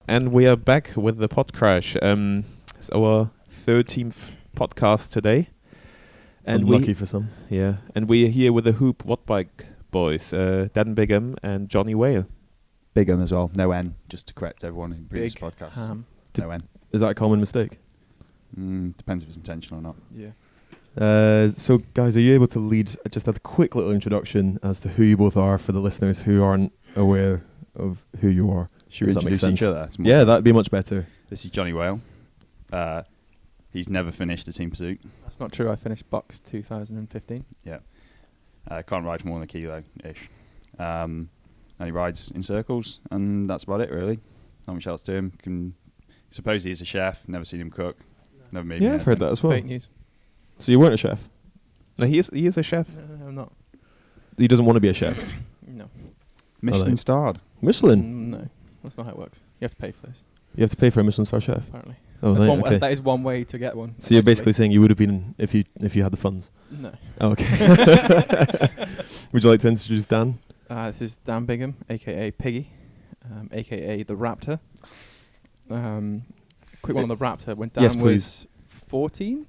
And we are back with the Podcrash. It's our 13th podcast today. And Unlucky for some. Yeah. And we're here with the Huub Wattbike boys, Dan Bigham and Jonny Wale. Bigham as well, no N, just to correct everyone in previous podcasts. No N. Is that a common mistake? Depends if it's intentional or not. Yeah. So, guys, are you able to lead just a quick little introduction as to who you both are for the listeners who aren't aware of who you are? Should we If that makes introduce each sense. other? Yeah, that'd be much better. This is Jonny Wale. He's never finished a team pursuit. That's not true. I finished Bucks 2015. Yeah. Can't ride more than a kilo-ish. And he rides in circles, and that's about it, really. Not much else to him. Suppose he's a chef. Never seen him cook. Never made. Yeah, I've heard that as well. Fake news. So you weren't a chef? No, he is a chef. No, I'm not. He doesn't want to be a chef? No. Michelin starred. Michelin? No. That's not how it works. You have to pay for this, You have to pay for a Michelin star chef? apparently. Oh, That's right, okay. That is one way to get one. So you're actually. basically saying you would have been if you had the funds? No. Oh, okay. Would you like to introduce Dan? This is Dan Bigham, a.k.a. Piggy, a.k.a. the Raptor. Quick one on the Raptor. When Dan Yes, was 14?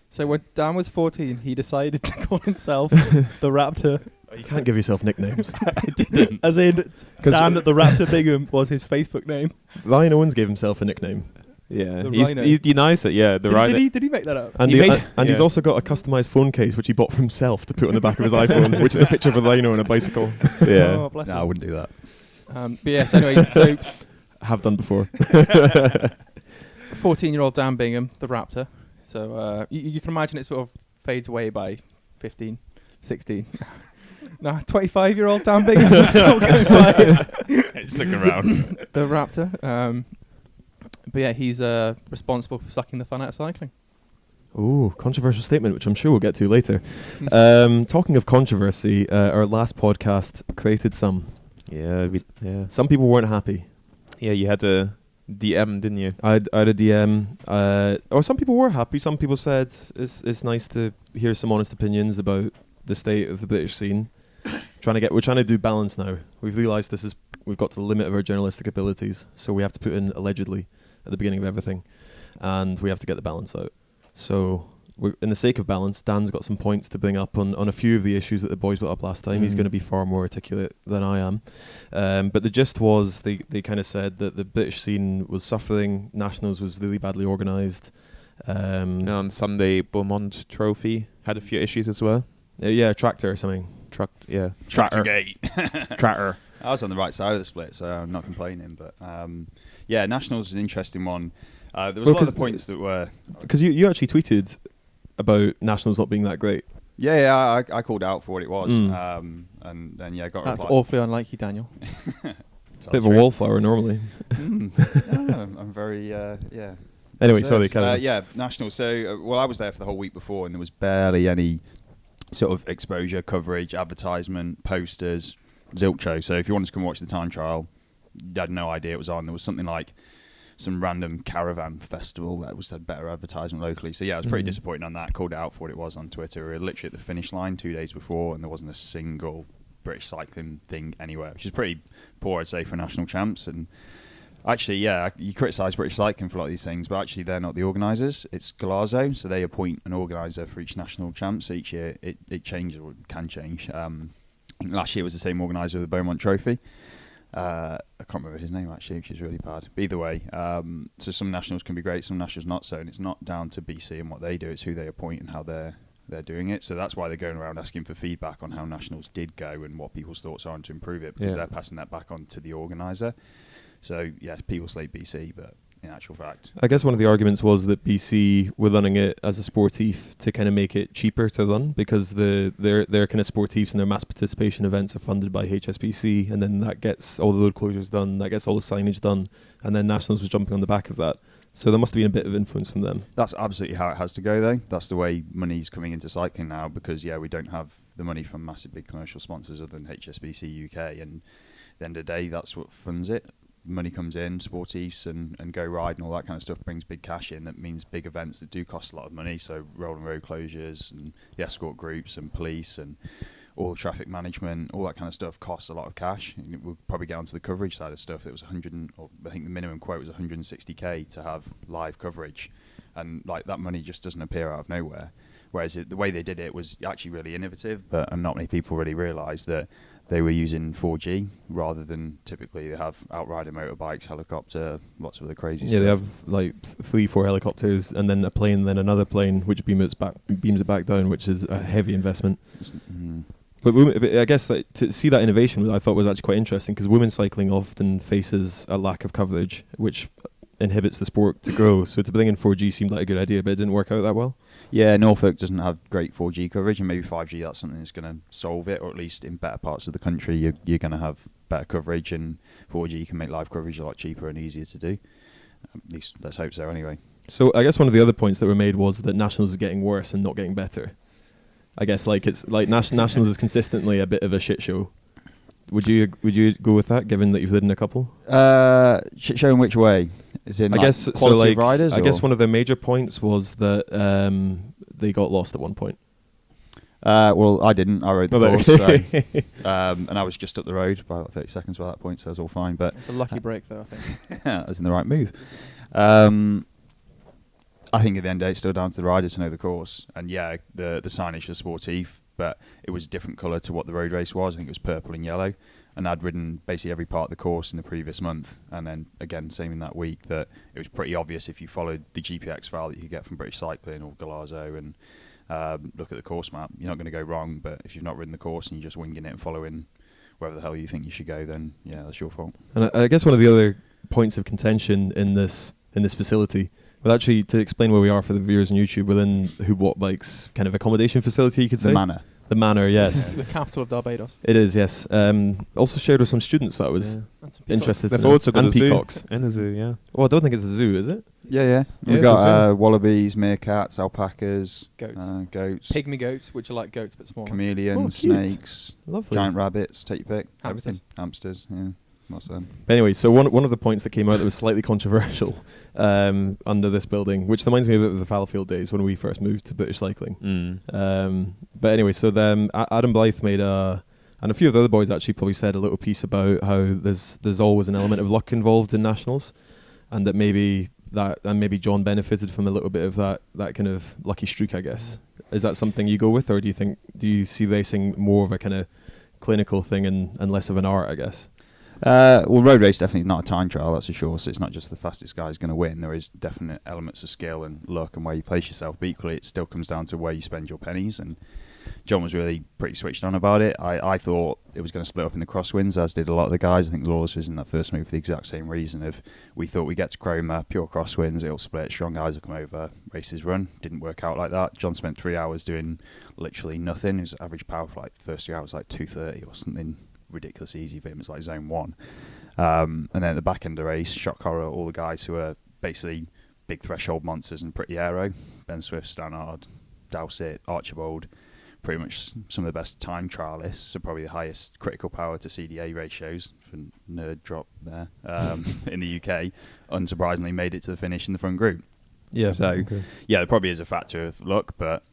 So when Dan was 14, he decided to call himself the Raptor. Oh, you can't give yourself nicknames. I didn't. As in, Dan the Raptor Bigham was his Facebook name. Ryan Owens gave himself a nickname. Yeah, The he's Rhino. he denies it. Yeah, the Rhino. Did he make that up? And, He made- he's yeah. also got a customized phone case which he bought for himself to put on the back of his iPhone, which is a picture of a rhino on a bicycle. Yeah. Oh, bless No, him. I wouldn't do that. But yes, anyway, so Have done before. 14-year-old Dan Bigham, the Raptor. So you can imagine it sort of fades away by 15, 16. Nah, 25-year-old Dan Bigham is still going by It's sticking around. the Raptor. But yeah, he's responsible for sucking the fun out of cycling. Ooh, controversial statement, which I'm sure we'll get to later. Talking of controversy, our last podcast created some. Yeah, Some people weren't happy. yeah. You had a DM, didn't you? I had a DM. Or some people were happy. Some people said it's nice to hear some honest opinions about the state of the British scene. We're trying to do balance now. We've realised we've got to the limit of our journalistic abilities, so we have to put in allegedly at the beginning of everything, and we have to get the balance out. So, in the sake of balance, Dan's got some points to bring up on a few of the issues that the boys brought up last time. He's going to be far more articulate than I am. But the gist was they kind of said that the British scene was suffering, Nationals was really badly organised. And on Sunday, Beaumont Trophy had a few issues as well. Yeah, tractor or something. Tractorgate. Tractor. I was on the right side of the split, so I'm not complaining. But yeah, Nationals was an interesting one. There was a lot of the points that were... Because you actually tweeted about Nationals not being that great. Yeah, I called out for what it was. Mm. And then, yeah, got a That's reply. awfully unlike you, Daniel. Bit of a wallflower normally. I'm very, yeah. Anyway, So, sorry, Callum. yeah, Nationals. So, well, I was there for the whole week before, and there was barely any sort of exposure, coverage, advertisement, posters, zilch show. So if you wanted to come watch the time trial, you had no idea it was on. There was something like some random caravan festival that had better advertisement locally. So yeah, I was pretty disappointed on that. Called it out for what it was on Twitter. We were literally at the finish line 2 days before, and there wasn't a single British cycling thing anywhere, which is pretty poor, I'd say, for national champs. And actually, yeah, you criticise British cycling for a lot of these things, but actually they're not the organisers. It's Glasgow, so they appoint an organiser for each national champ. So each year it changes or can change. I think last year was the same organiser of the Beaumont Trophy. I can't remember his name actually, which is really bad. But either way, so some nationals can be great, some nationals not so, and it's not down to BC and what they do, it's who they appoint and how they're doing it. So that's why they're going around asking for feedback on how nationals did go and what people's thoughts are on to improve it, because they're passing that back on to the organiser. So yeah, people slate BC, but in actual fact, I guess one of the arguments was that BC were running it as a sportif to kind of make it cheaper to run, because their kind of sportifs and their mass participation events are funded by HSBC, and then that gets all the road closures done, that gets all the signage done, and then Nationals was jumping on the back of that. So there must have been a bit of influence from them. that's absolutely how it has to go, though. That's the way money's coming into cycling now, because yeah, we don't have the money from massive big commercial sponsors other than HSBC UK, and at the end of the day, that's what funds it. Money comes in, sportifs and Go Ride and all that kind of stuff brings big cash in. That means big events that do cost a lot of money. So rolling road closures and the escort groups and police and all traffic management, all that kind of stuff costs a lot of cash. And we'll probably get onto the coverage side of stuff. It was I think the minimum quote was 160k to have live coverage, and like that money just doesn't appear out of nowhere. Whereas the way they did it was actually really innovative, but not many people really realised that they were using 4G rather than typically they have outrider motorbikes, helicopter, lots of other crazy stuff. Yeah, they have like 3-4 helicopters and then a plane, then another plane, which beams it back down, which is a heavy investment. But I guess like, to see that innovation, I thought was actually quite interesting, because women's cycling often faces a lack of coverage, which inhibits the sport to grow. So to bring in 4G seemed like a good idea, but it didn't work out that well. Yeah, Norfolk doesn't have great 4G coverage, and maybe 5G, that's something that's going to solve it, or at least in better parts of the country you're going to have better coverage, and 4G can make live coverage a lot cheaper and easier to do. At least let's hope so anyway. So I guess one of the other points that were made was that Nationals is getting worse and not getting better. I guess like it's like Nationals is consistently a bit of a shit show. Would you go with that, given that you've ridden a couple? Shit show in which way? Is it like guess quality so. Like of riders? I guess one of their major points was that they got lost at one point. Well, I didn't. I rode the course, so, and I was just up the road by about 30 seconds by that point, so I was all fine. But It's a lucky break, though, I think. I was in the right move. I think at the end of the day, it's still down to the rider to know the course. And yeah, the signage was sportive, but it was a different colour to what the road race was. I think it was purple and yellow. And I'd ridden basically every part of the course in the previous month. And then, again, same in that week, that it was pretty obvious if you followed the GPX file that you get from British Cycling or Galazzo and look at the course map, you're not going to go wrong. But if you've not ridden the course and you're just winging it and following wherever the hell you think you should go, then, yeah, that's your fault. And I guess one of the other points of contention in this facility, well, actually, to explain where we are for the viewers on YouTube, within Huub Wattbike's kind of accommodation facility, you could say? The manor. The manor, yes. The capital of Barbados. It is, yes. Also shared with some students that I was interested They've to know. also got And a zoo peacocks. and a zoo, yeah. Well, I don't think it's a zoo, is it? Yeah. Yeah, We've it's got wallabies, meerkats, alpacas, Goats. goats, Pygmy goats, which are like goats but smaller. chameleons, Oh, cute. snakes, Lovely. giant rabbits, take your pick. Hamsters. Everything. Hamsters, yeah. Lots of them. But anyway, so one of the points that came out that was slightly controversial under this building, which reminds me a bit of the Fallowfield days when we first moved to British Cycling. But anyway, so Adam Blythe made and a few of the other boys actually probably said a little piece about how there's always an element of luck involved in nationals, and that maybe John benefited from a little bit of that kind of lucky streak, I guess. Is that something you go with, or do you see racing more of a kind of clinical thing and less of an art, I guess? Well, road race definitely is not a time trial, that's for sure. So it's not just the fastest guy is going to win. There is definite elements of skill and luck and where you place yourself. But equally, it still comes down to where you spend your pennies. And John was really pretty switched on about it. I thought it was going to split up in the crosswinds, as did a lot of the guys. I think Lawless was in that first move for the exact same reason. Of we thought we get to Cromer, pure crosswinds, it'll split, strong guys will come over, races run. Didn't work out like that. John spent 3 hours doing literally nothing. His average power for like the first 3 hours like 230 or something ridiculous easy for him. It's like zone 1. And then at the back end of the race, shock horror, all the guys who are basically big threshold monsters and pretty aero, Ben Swift, Stannard, Dowsett, Archibald, pretty much some of the best time trialists, so probably the highest critical power to CDA ratios, for nerd drop there, in the UK, unsurprisingly made it to the finish in the front group. Yeah. So, okay. yeah, there probably is a factor of luck, but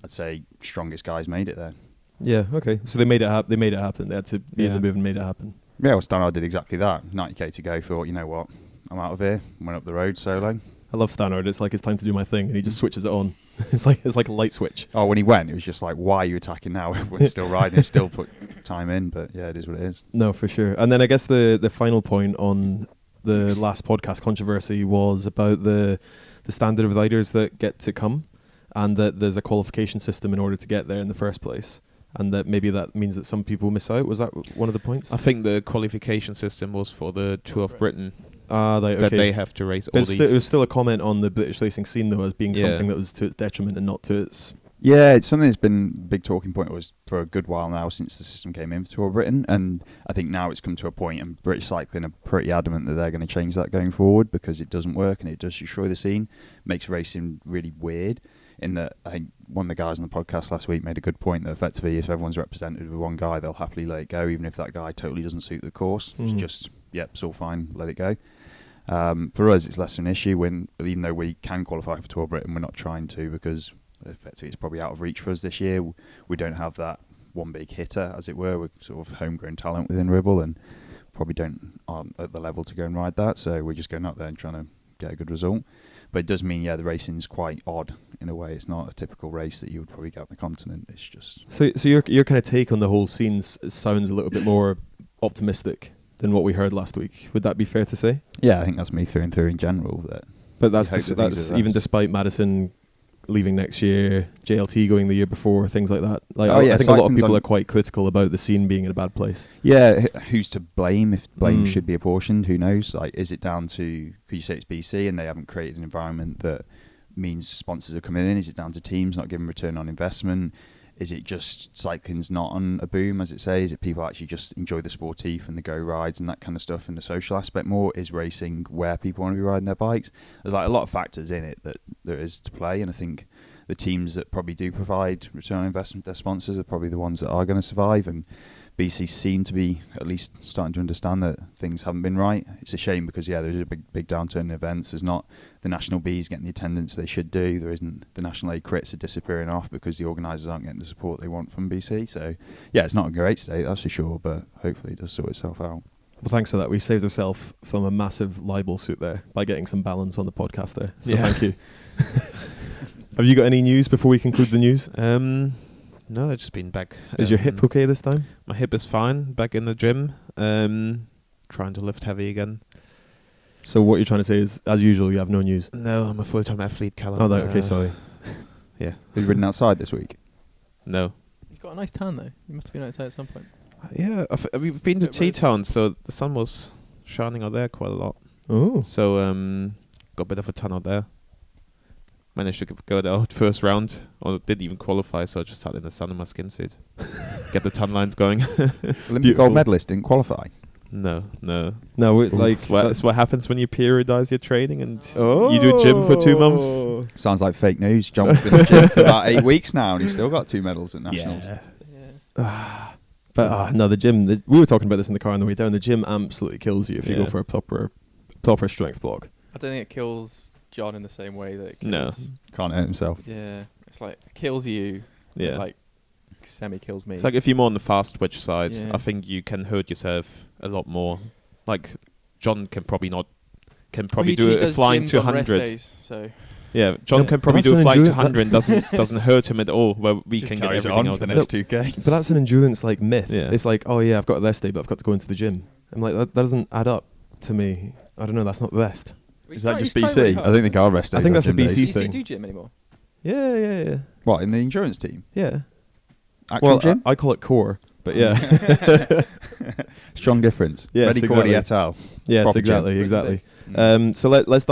I'd say strongest guys made it there. Yeah. Okay. So they made it happen. They had to be in the move and made it happen. Yeah, well, Stannard did exactly that. 90k to go, thought, you know what, I'm out of here. Went up the road solo. I love Stannard. It's like it's time to do my thing, and he just switches it on. it's like a light switch. Oh, when he went, it was just like, why are you attacking now? Everyone's still riding, still put time in, but yeah, it is what it is. No, for sure. And then I guess the final point on the last podcast controversy was about the standard of riders that get to come, and that there's a qualification system in order to get there in the first place. And that maybe that means that some people miss out. Was that one of the points? I think the qualification system was for the Tour of Britain. Okay. That they have to race all these. It was still a comment on the British racing scene, though, as being something that was to its detriment and not to its... Yeah, it's something that's been a big talking point was for a good while now since the system came in for Tour of Britain. And I think now it's come to a point, and British Cycling are pretty adamant that they're going to change that going forward, because it doesn't work and it does destroy the scene. Makes racing really weird. In that, I think one of the guys on the podcast last week made a good point that effectively if everyone's represented with one guy, they'll happily let it go, even if that guy totally doesn't suit the course. It's just, it's all fine, let it go. For us, it's less of an issue even though we can qualify for Tour of Britain, we're not trying to, because effectively it's probably out of reach for us this year. We don't have that one big hitter, as it were. We're sort of homegrown talent within Ribble and probably aren't at the level to go and ride that. So we're just going out there and trying to get a good result. But it does mean, the racing's quite odd in a way. It's not a typical race that you would probably get on the continent. It's just... So your kind of take on the whole scene sounds a little bit more optimistic than what we heard last week. Would that be fair to say? Yeah, I think that's me through and through in general. But that's even despite Madison leaving next year, JLT going the year before, things like that. I think a lot of people are quite critical about the scene being in a bad place. Yeah, who's to blame? If blame should be apportioned, who knows? Like, is it down to, could you say it's BC and they haven't created an environment that means sponsors are coming in? Is it down to teams not giving return on investment? Is it just cycling's not on a boom, as it says? Is it people actually just enjoy the sportif and the go rides and that kind of stuff and the social aspect more? Is racing where people want to be riding their bikes? There's like a lot of factors in it that there is to play, and I think the teams that probably do provide return on investment, their sponsors, are probably the ones that are going to survive, and BC seem to be at least starting to understand that things haven't been right. It's a shame because, there's a big downturn in events. There's not the National Bs getting the attendance they should do. There isn't the National A crits are disappearing off because the organisers aren't getting the support they want from BC. So, it's not a great state, that's for sure, but hopefully it does sort itself out. Well, thanks for that. We saved ourselves from a massive libel suit there by getting some balance on the podcast there. So thank you. Have you got any news before we conclude the news? No, I've just been back. Is your hip okay this time? My hip is fine. Back in the gym. Trying to lift heavy again. So what you're trying to say is, as usual, you have no news? No, I'm a full-time athlete, Callum. Oh, okay, sorry. Yeah. Have you ridden outside this week? No. You've got a nice tan, though. You must have been outside at some point. Yeah, we've been to T-Town, so the sun was shining out there quite a lot. Oh. So, got a bit of a tan out there. Managed to go out first round, or didn't even qualify, so I just sat in the sun in my skin suit. Get the tan lines going. Olympic gold medalist didn't qualify. No. That's what happens when you periodize your training and you do gym for 2 months. Sounds like fake news. John's been in the gym for about 8 weeks now, and he's still got 2 medals at nationals. Yeah. But no, the gym. We were talking about this in the car on the way down. The gym absolutely kills you if you go for a proper strength block. I don't think it kills John in the same way that it kills. No, can't hurt himself. Yeah, it's like it kills you. Yeah, like semi kills me. It's like if you're more on the fast twitch side, Yeah. I think you can hurt yourself a lot more. Like John can probably do a flying 200. So yeah, John can probably do a flying 200 and doesn't hurt him at all. Where we Just can get carries everything on out for the of it. next 2K. But that's an endurance myth. Yeah. It's like, I've got a rest day, but I've got to go into the gym. I'm like, that doesn't add up to me. I don't know. That's not the best. Is that just BC? I don't think our rest days. I think that's a BC Do you thing. do gym anymore? Yeah. What, in the endurance team? Yeah. Actual gym? I call it core, but yeah. Strong difference. Yes, Ready, exactly. Cordy et al. Yes, Proper exactly. So let's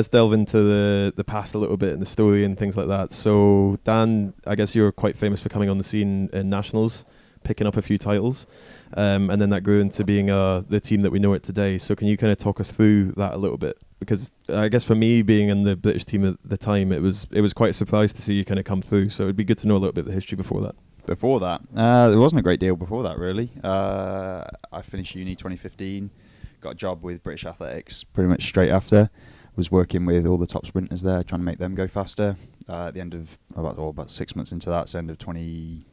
delve into the past a little bit and the story and things like that. So Dan, I guess you're quite famous for coming on the scene in nationals, picking up a few titles, and then that grew into being the team that we know it today. So can you kind of talk us through that a little bit? Because I guess for me, being in the British team at the time, it was quite a surprise to see you kind of come through. So it'd be good to know a little bit of the history before that. Before that, there wasn't a great deal before that, really. I finished uni 2015, got a job with British Athletics pretty much straight after. Was working with all the top sprinters there, trying to make them go faster. At the end of about 6 months into that, so end of 2016.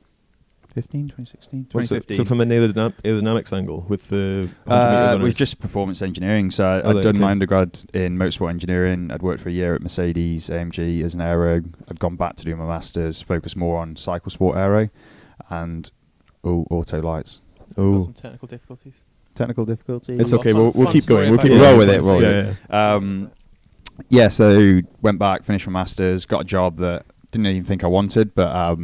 So from an aerodynamics angle with the 100 meter it was just performance engineering. So I'd done my undergrad in motorsport engineering. I'd worked for a year at Mercedes AMG as an aero. I'd gone back to do my masters, focused more on cycle sport aero and auto lights. Got some technical difficulties. It's okay. We'll keep going. We'll keep roll with it. Yeah. So went back, finished my masters, got a job that didn't even think I wanted, but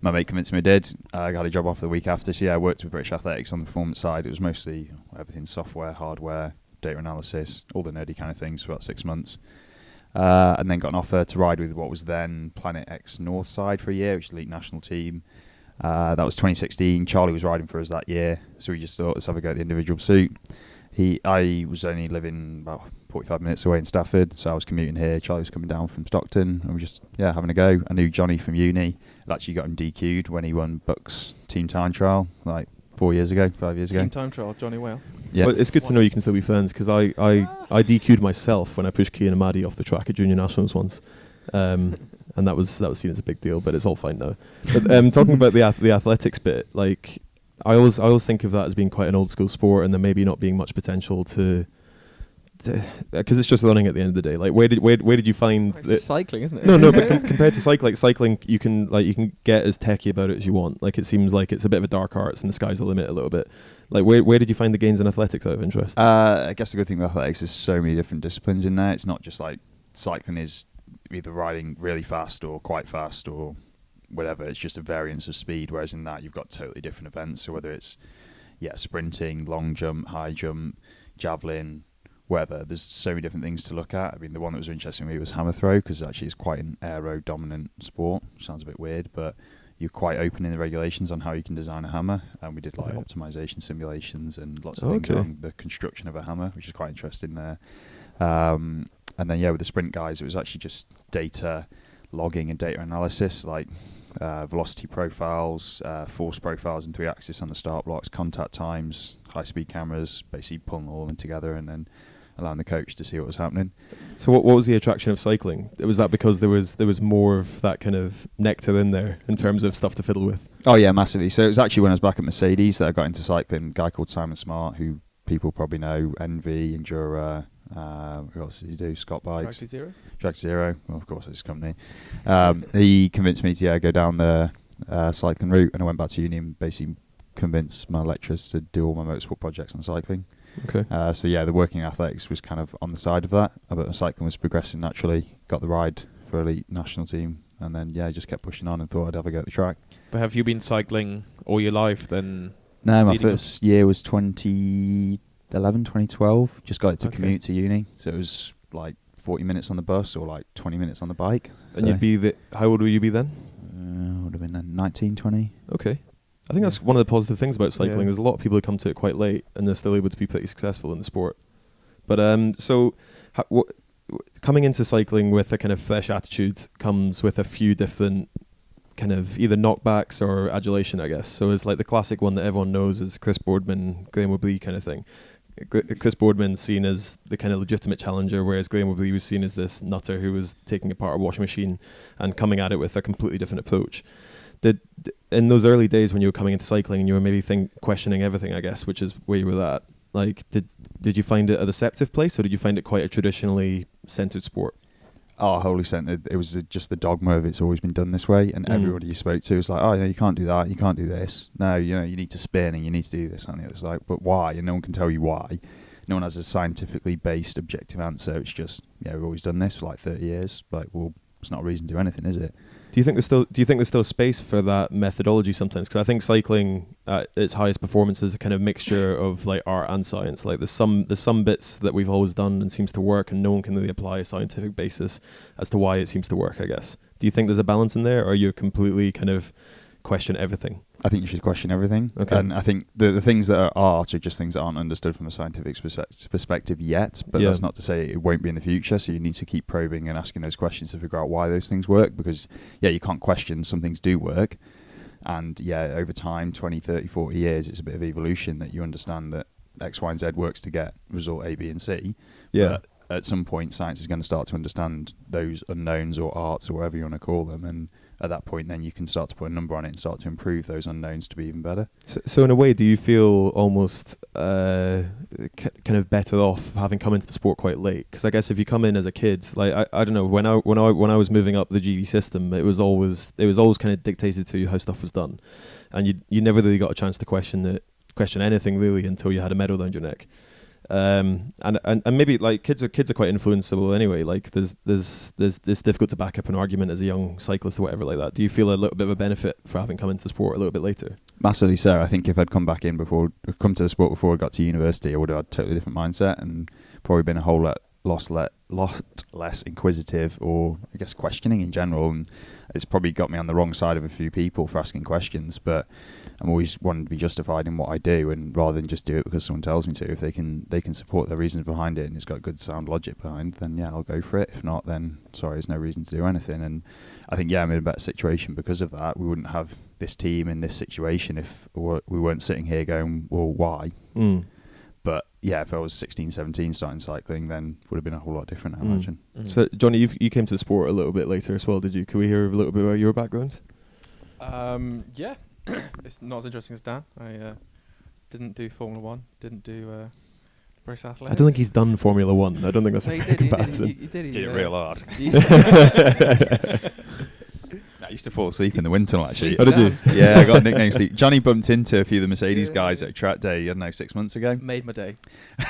my mate convinced me I did. I got a job offer the week after. So I worked with British Athletics on the performance side. It was mostly everything software, hardware, data analysis, all the nerdy kind of things for about 6 months. And then got an offer to ride with what was then Planet X North side for a year, which is the elite national team. That was 2016. Charlie was riding for us that year. So we just thought, let's have a go at the individual pursuit. I was only living about 45 minutes away in Stafford, so I was commuting here. Charlie was coming down from Stockton, and we were just having a go. I knew Johnny from uni. I'd actually got him DQ'd when he won Buck's team time trial, like 5 years ago. Team time trial, Jonny Wale. Yeah, well, it's good to know you can still be friends, because I DQ'd myself when I pushed Kean and Maddie off the track at junior nationals once. And and that was seen as a big deal. But it's all fine now. But talking about the athletics bit, like I always think of that as being quite an old school sport, and there maybe not being much potential to because it's just running at the end of the day. Like where did you find It's just cycling, isn't it? No, but compared to cycling, you can get as techie about it as you want. Like it seems like it's a bit of a dark arts, and the sky's the limit a little bit. Like where did you find the gains in athletics out of interest? I guess the good thing with athletics is so many different disciplines in there. It's not just like cycling is either riding really fast or quite fast or whatever. It's just a variance of speed. Whereas in that you've got totally different events. So whether it's sprinting, long jump, high jump, javelin, whatever, there's so many different things to look at. I mean, the one that was interesting to me was hammer throw, because actually it's quite an aero-dominant sport, which sounds a bit weird, but you're quite open in the regulations on how you can design a hammer, and we did like optimization simulations and lots of things around the construction of a hammer, which is quite interesting there. And then with the sprint guys, it was actually just data logging and data analysis, like velocity profiles, force profiles and 3-axis on the start blocks, contact times, high-speed cameras, basically pulling all of them together and then allowing the coach to see what was happening. So what was the attraction of cycling? Was that because there was more of that kind of nectar in there in terms of stuff to fiddle with? Oh yeah, massively. So it was actually when I was back at Mercedes that I got into cycling. A guy called Simon Smart, who people probably know, Envy, Endura, who else did he do? Scott Bikes. Track Zero. Well, of course, it's his company. He convinced me to go down the cycling route, and I went back to uni and basically convinced my lecturers to do all my motorsport projects on cycling. Okay. So the working athletics was kind of on the side of that, but cycling was progressing naturally. Got the ride for elite national team, and then just kept pushing on and thought I'd have a go at the track. But have you been cycling all your life then? No, my first year was 2011, 2012. Just got it to commute to uni, so it was like 40 minutes on the bus or like 20 minutes on the bike. And you'd be how old would you be then? Would have been 19, 20. Okay. I think that's one of the positive things about cycling. There's a lot of people who come to it quite late, and they're still able to be pretty successful in the sport. But coming into cycling with a kind of fresh attitude comes with a few different kind of either knockbacks or adulation, I guess. So it's like the classic one that everyone knows is Chris Boardman, Graham Wablee kind of thing. Chris Boardman's seen as the kind of legitimate challenger, whereas Graham Wablee was seen as this nutter who was taking apart a washing machine and coming at it with a completely different approach. In those early days when you were coming into cycling and you were maybe questioning everything, I guess, which is where you were at, like did you find it a deceptive place, or did you find it quite a traditionally centered sport? Oh, wholly centered. It was just the dogma of it's always been done this way, and everybody you spoke to was like, oh, no, you can't do that, you can't do this. No, you need to spin and you need to do this. And it's like, but why? And no one can tell you why. No one has a scientifically based objective answer. It's just, we've always done this for like 30 years. Like, well, it's not a reason to do anything, is it? Do you think there's still space for that methodology sometimes? Because I think cycling at its highest performance is a kind of mixture of like art and science. Like there's some bits that we've always done and seems to work, and no one can really apply a scientific basis as to why it seems to work, I guess. Do you think there's a balance in there, or are you completely kind of question everything? I think you should question everything. Okay. And I think the things that are art are just things that aren't understood from a scientific perspective yet, but that's not to say it won't be in the future. So you need to keep probing and asking those questions to figure out why those things work, because you can't question some things do work. And over time, 20, 30, 40 years, it's a bit of evolution that you understand that X, Y, and Z works to get result A, B, and C. Yeah. But at some point, science is going to start to understand those unknowns or arts or whatever you want to call them, and at that point, then you can start to put a number on it and start to improve those unknowns to be even better. So in a way, do you feel almost kind of better off having come into the sport quite late? Because I guess if you come in as a kid, like I don't know, when I was moving up the GB system, it was always kind of dictated to you how stuff was done, and you never really got a chance to question anything really until you had a medal around your neck. And maybe like kids are quite influenceable anyway. Like it's difficult to back up an argument as a young cyclist or whatever like that. Do you feel a little bit of a benefit for having come into the sport a little bit later? Massively so. I think if I'd come to the sport before I got to university, I would have had a totally different mindset and probably been a whole lot less inquisitive, or I guess questioning in general. And it's probably got me on the wrong side of a few people for asking questions, but I'm always wanting to be justified in what I do, and rather than just do it because someone tells me to. If they can support the reasons behind it and it's got good sound logic behind, then I'll go for it. If not, then sorry, there's no reason to do anything. And I think I'm in a better situation because of that. We wouldn't have this team in this situation if we weren't sitting here going, well, why? But yeah, if I was 16, 17 starting cycling, then would have been a whole lot different, I imagine. So, Johnny, you came to the sport a little bit later as well, did you? Can we hear a little bit about your background? Yeah, it's not as interesting as Dan. I didn't do Formula 1, didn't do British Athletics. I don't think he's done Formula 1. I don't think that's No, a he fair did, comparison. He did. Did it real hard. He- I used to fall asleep in the wind tunnel, actually. Oh, did you? Yeah, I got a nickname Sleep. Johnny bumped into a few of the Mercedes guys at a track day, I don't know, 6 months ago. Made my day.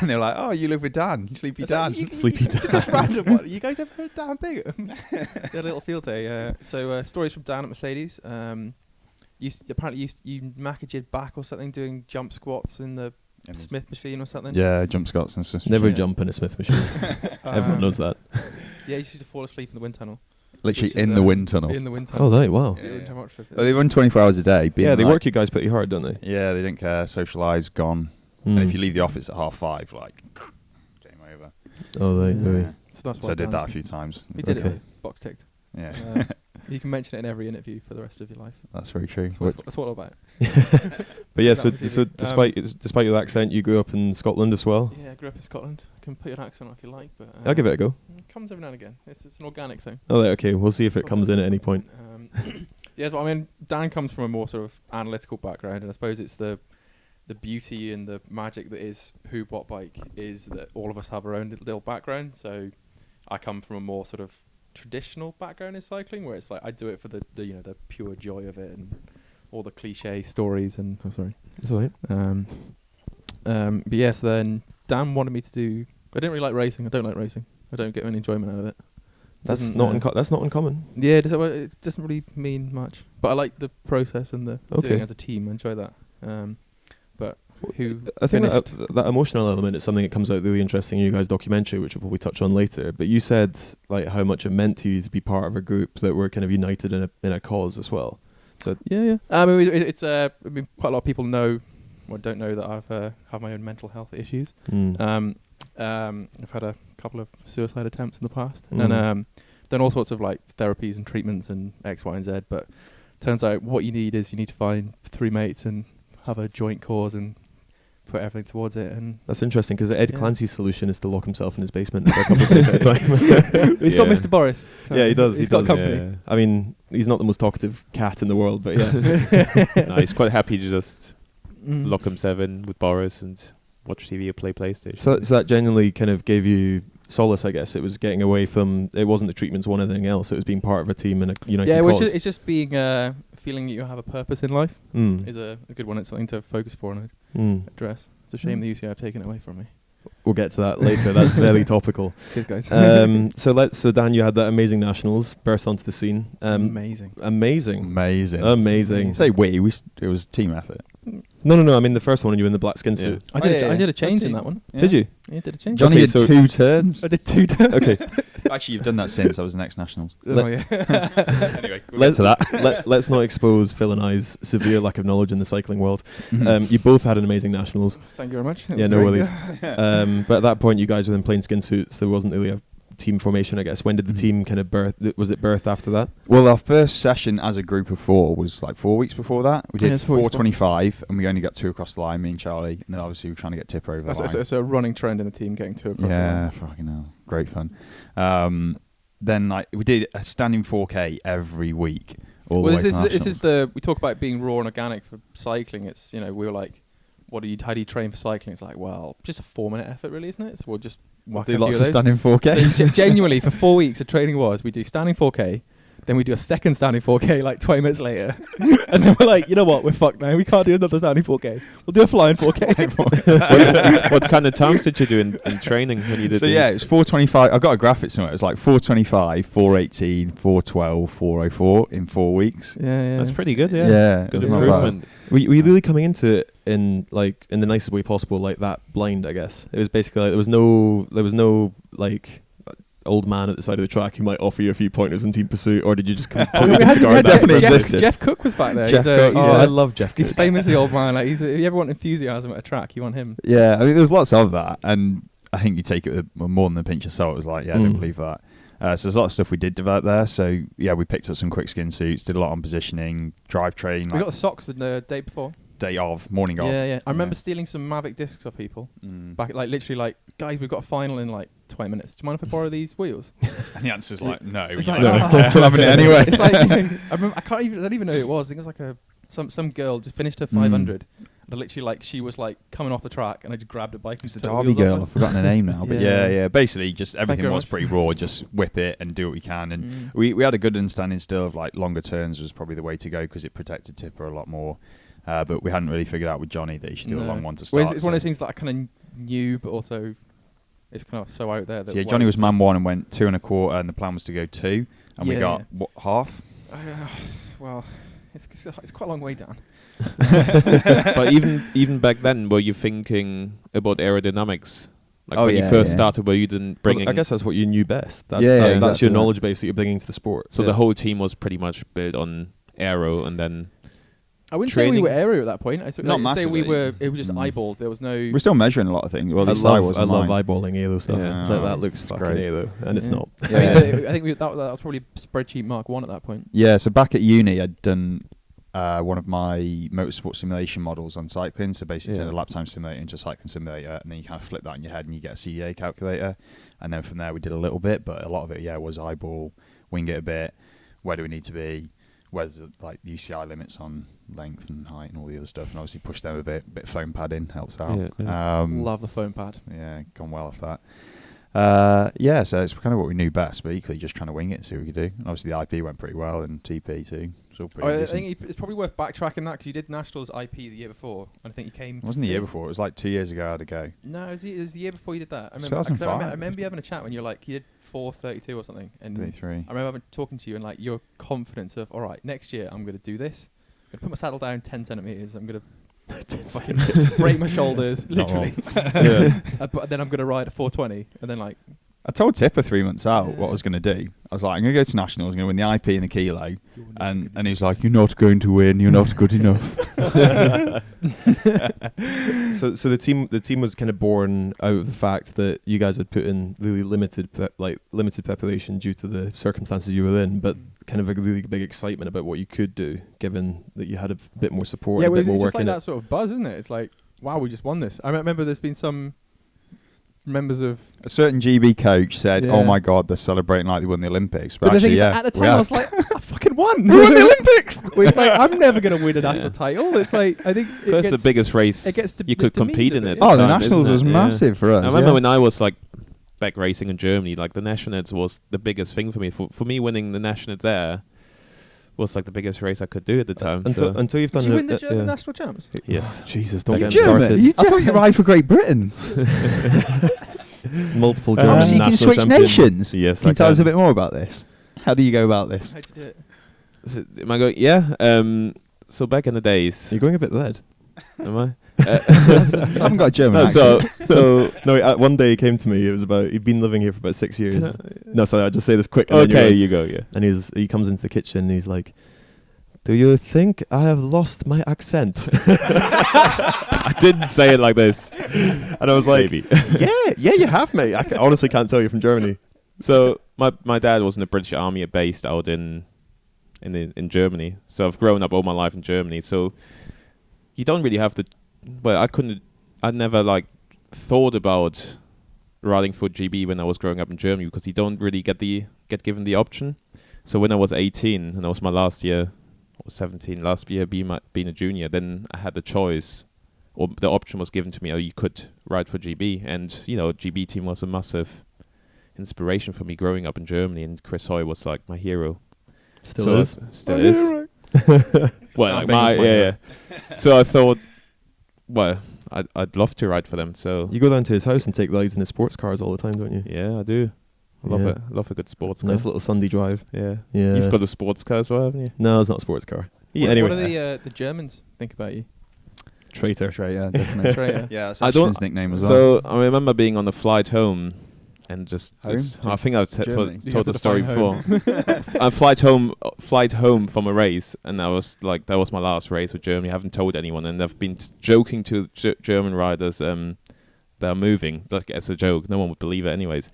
And they were like, oh, you live with Dan, you Sleepy Dan. Sleepy Dan. Just random one. You guys ever heard of Dan Bigham? They had a little field day. So stories from Dan at Mercedes. Apparently you mackered your back or something doing jump squats in the Smith machine or something. Yeah, jump squats and stuff. Never Yeah. jump in a Smith machine. Everyone knows that. Yeah, you used to fall asleep in the wind tunnel. Literally Which is, in the wind tunnel. In the wind Oh, tunnel. right, wow. Yeah, wouldn't have much of it. Well, they run 24 hours a day. being Yeah, they like- work you guys pretty hard, don't they? Yeah, they didn't care. Social lives gone. Mm. And if you leave the office at 5:30, like, game over. Oh, right, Yeah. right. So that's So why I did Dan's- that a few times. He did Okay. it. Box ticked. Yeah, You can mention it in every interview for the rest of your life. that's very true. That's what it's all about. But yeah, That so was easy. so despite your accent, you grew up in Scotland as well. Yeah, I grew up in Scotland. Can put your accent on if you like, but I'll give it a go. It comes every now and again. It's an organic thing. Oh, right, okay. We'll see if it comes in at any point. Yeah, but I mean, Dan comes from a more sort of analytical background, and I suppose it's the beauty and the magic that is Huub Wattbike is that all of us have our own little background. So I come from a more sort of traditional background in cycling, where it's like I do it for the the pure joy of it and all the cliche stories. And That's all right. but yes, then Dan wanted me to do. I didn't really like racing. I don't like racing. I don't get any enjoyment out of it. That's Doesn't, not that's not uncommon. Yeah, it doesn't really mean much. But I like the process and the doing it as a team. I enjoy that. But who I think finished? that emotional element is something that comes out really interesting in you guys' documentary, which we'll probably touch on later. But you said like how much it meant to you to be part of a group that were kind of united in a cause as well. So Yeah. I mean, it's I mean, quite a lot of people know, or don't know that I've have my own mental health issues. I've had a couple of suicide attempts in the past, and done all sorts of like therapies and treatments and X, Y, and Z. But turns out what you need to find 3 mates and have a joint cause and put everything towards it. And that's interesting because Ed Yeah. Clancy's solution is to lock himself in his basement for a couple of days at a time. he's got Mr. Boris. So Yeah, he does. He's he got does. company. Yeah. I mean, he's not the most talkative cat in the world, but yeah. No, he's quite happy to just Mm. lock himself in with Boris and watch TV or play PlayStation. So that genuinely kind of gave you solace, I guess. It was getting away from. It wasn't the treatments or anything else. It was being part of a team and a united Yeah, cause. it's just being feeling that you have a purpose in life is a good one. It's something to focus for and address. It's a shame the UCI have taken it away from me. We'll get to that later. That's very topical. Cheers, guys. So Dan, you had that amazing nationals, burst onto the scene. Amazing. Amazing. Say it was team effort. No. I mean the first one, and you were in the black skin suit. I did. yeah, I did a yeah. change That's in it. that one. Did you? Yeah, did a change. Johnny Okay, had so- 2 turns. I did 2 times. Okay. Actually, you've done that since I was the next nationals. Oh yeah. Anyway, Let's let's not expose Phil and I's severe lack of knowledge in the cycling world. You both had an amazing nationals. Thank you very much. That Yeah, was no great. worries. But at that point, you guys were in plain skin suits. There wasn't really a team formation, I guess. When did the team kind of birth? Was it birthed after that? Well, our first session as a group of 4 was like 4 weeks before that. We Yeah, did it's 4 weeks before. 4:25, and we only got 2 across the line, me and Charlie. And then obviously we were trying to get Tipper over the line. It's a running trend in the team getting 2 across the Yeah, line. fucking hell. Great fun. Then like we did a standing 4K every week. All Well, the way to this is the we talk about being raw and organic for cycling. It's we were like, how do you train for cycling? It's like, well, just a 4-minute effort, really, isn't it? So we'll just whack do a lots few of those. standing 4K. So genuinely, for 4 weeks, the training was we do standing 4K, then we do a second standing 4K like 20 minutes later, and then we're like, you know what, we're fucked now. We can't do another standing 4K. We'll do a flying 4K. what kind of times did you do in training when you did So these? yeah, it's 4:25. I got a graphic somewhere. It was like 4:25, 4:18, 4:12, 4:04 in 4 weeks. Yeah. That's pretty good, yeah. Yeah, Good it's not bad. improvement. Were you really coming into it in the nicest way possible, like that blind? I guess it was basically like there was no like old man at the side of the track who might offer you a few pointers in team pursuit, or did you just completely disregard that? definitely for- existed. Jeff Cook was back there. Jeff he's Cook, I love Jeff. he's famously old man. Like if you ever want enthusiasm at a track, you want him. Yeah, I mean, there's lots of that, and I think you take it with more than a pinch of salt. It was like, yeah, I don't believe that. So there's a lot of stuff we did develop there. So yeah, we picked up some quick skin suits, did a lot on positioning, drivetrain. We got the socks the day before. day of, morning of. Yeah. I remember stealing some Mavic discs off people Mm. back, like literally, like, guys, we've got a final in like 20 minutes. Do you mind if I borrow these wheels? And the answer's like, no. It's You're like, I don't care. I'm having it anyway. It's like, I remember, I don't even know who it was. I think it was like some girl just finished her 500. And I literally, like, she was like coming off the track, and I just grabbed a bike. It's the took Derby wheels off girl. her. I've forgotten her name now. But yeah. Basically, just everything very was much. pretty raw. Just whip it and do what we can. And we had a good understanding still of like longer turns was probably the way to go because it protected Tipper a lot more. But we hadn't really figured out with Johnny that he should do a long one to start. Well, it's one of those things that I kind of knew, but also it's kind of so out there. That So yeah, Johnny was man 1 and went 2 1/4, and the plan was to go 2, and we Yeah. got half. Well, it's quite a long way down. But even back then, were you thinking about aerodynamics? Like when you first started, were you didn't bring? I guess that's what you knew best. That's, Yeah, that's exactly your that. knowledge base that you're bringing to the sport. So the whole team was pretty much built on aero, and then I wouldn't say we were aero at that point. I Not say we massively. were. It was just eyeballed. There was no. We're still measuring a lot of things. Well, at I least love I was. eyeballing Aero stuff. Yeah. It's like that looks It's fucking great. Aero, and it's Yeah. not. I mean, I think that was probably spreadsheet Mark 1 at that point. Yeah, so back at uni, I'd done one of my motorsport simulation models on cycling. So basically, turn a lap time simulator into a cycling simulator, and then you kind of flip that in your head, and you get a CDA calculator. And then from there, we did a little bit, but a lot of it, was eyeball, wing it a bit. Where do we need to be? Where's the UCI limits on length and height and all the other stuff? And obviously push them a bit. Bit of foam padding helps out. Love the foam pad. Yeah, gone well off that. So it's kind of what we knew best, but equally just trying to wing it, see what we could do. And obviously the IP went pretty well, and TP too. It's all pretty I decent. think it's probably worth backtracking that because you did Nationals IP the year before, and I think you came. It wasn't the year fifth. before. It was like 2 years ago I had to go. No, it was the year before you did that. I remember. 2005. I remember you having a chat when you're like you did 4:32 or something, and 33. I remember talking to you and like your confidence of all right, next year I'm going to do this. I'm going to put my saddle down 10 centimeters. I'm going to fucking break my shoulders, literally. But then I'm going to ride a 420, and then like. I told Tipper 3 months out what I was going to do. I was like, I'm going to go to Nationals, I'm going to win the IP and the kilo. And he was like, you're not going to win, you're not good enough. So the team was kind of born out of the fact that you guys had put in really limited preparation due to the circumstances you were in, but kind of a really big excitement about what you could do, given that you had a bit more support. Yeah, and a bit it's more just work like in that it. sort of buzz, isn't it? It's like, wow, we just won this. I remember there's been some members of. A certain GB coach said, Yeah. oh my God, they're celebrating like they won the Olympics. But But the thing actually, is, yeah, at the we time, I have. was like, I fucking won. We won the Olympics! Well, it's like, I'm never going to win a national title. It's like, I think. First, the biggest race it gets you could compete in demeaned it. a Oh, bit. the time, Nationals isn't was it? Yeah. massive for us. I remember yeah. when I was like back racing in Germany, like the Nationals was the biggest thing for me. For me, winning the Nationals there was like the biggest race I could do at the time. Until you've done Did you win the yeah. German national champs? Yes. Jesus, don't Are you get me German? started. I thought you ride for Great Britain. Multiple Oh, German so you can national switch champion. nations? Yes, Can I you tell us a can. bit more about this? How do you go about this? How'd you do it? Am I going? Yeah. So back in the days, You're going a bit red. am I? I haven't got a German No, accent. So no, one day he came to me. It was about he'd been living here for about 6 years. No, sorry, I'll just say this quick. And then you're Okay, like- you go. Yeah. And he comes into the kitchen and he's like, "Do you think I have lost my accent?" I didn't say it like this. And I was like, Maybe. yeah, you have, mate. Honestly can't tell you're from Germany. So my dad was in the British Army based out in Germany. So I've grown up all my life in Germany. So you don't really have the. Well, I never like thought about riding for GB when I was growing up in Germany because you don't really get given the option. So when I was 18 and that was my last year, or 17, last year being a junior, then I had the choice, or the option was given to me. Oh, you could ride for GB, and GB team was a massive inspiration for me growing up in Germany, and Chris Hoy was like my hero. Still is. Still is. Well, like That thing is yeah. So I thought, well, I'd love to ride for them. So You go down to his house and take rides in his sports cars all the time, don't you? yeah, I do. I love Yeah. it. I love a good sports car. Nice little Sunday drive. Yeah. Yeah. You've got a sports car as well, haven't you? No, it's not a sports car. Yeah. What Anyway, do the Germans think about you? Traitor. Yeah, definitely. Traitor. Yeah, that's I don't- Ashton's nickname as well. so I remember being on the flight home, and just Home? I think I've Germany? told the story define before. I flight home from a race, and I was like, that was my last race with Germany. I haven't told anyone, and I've been joking to German riders that are moving, like as a joke. No one would believe it, anyways.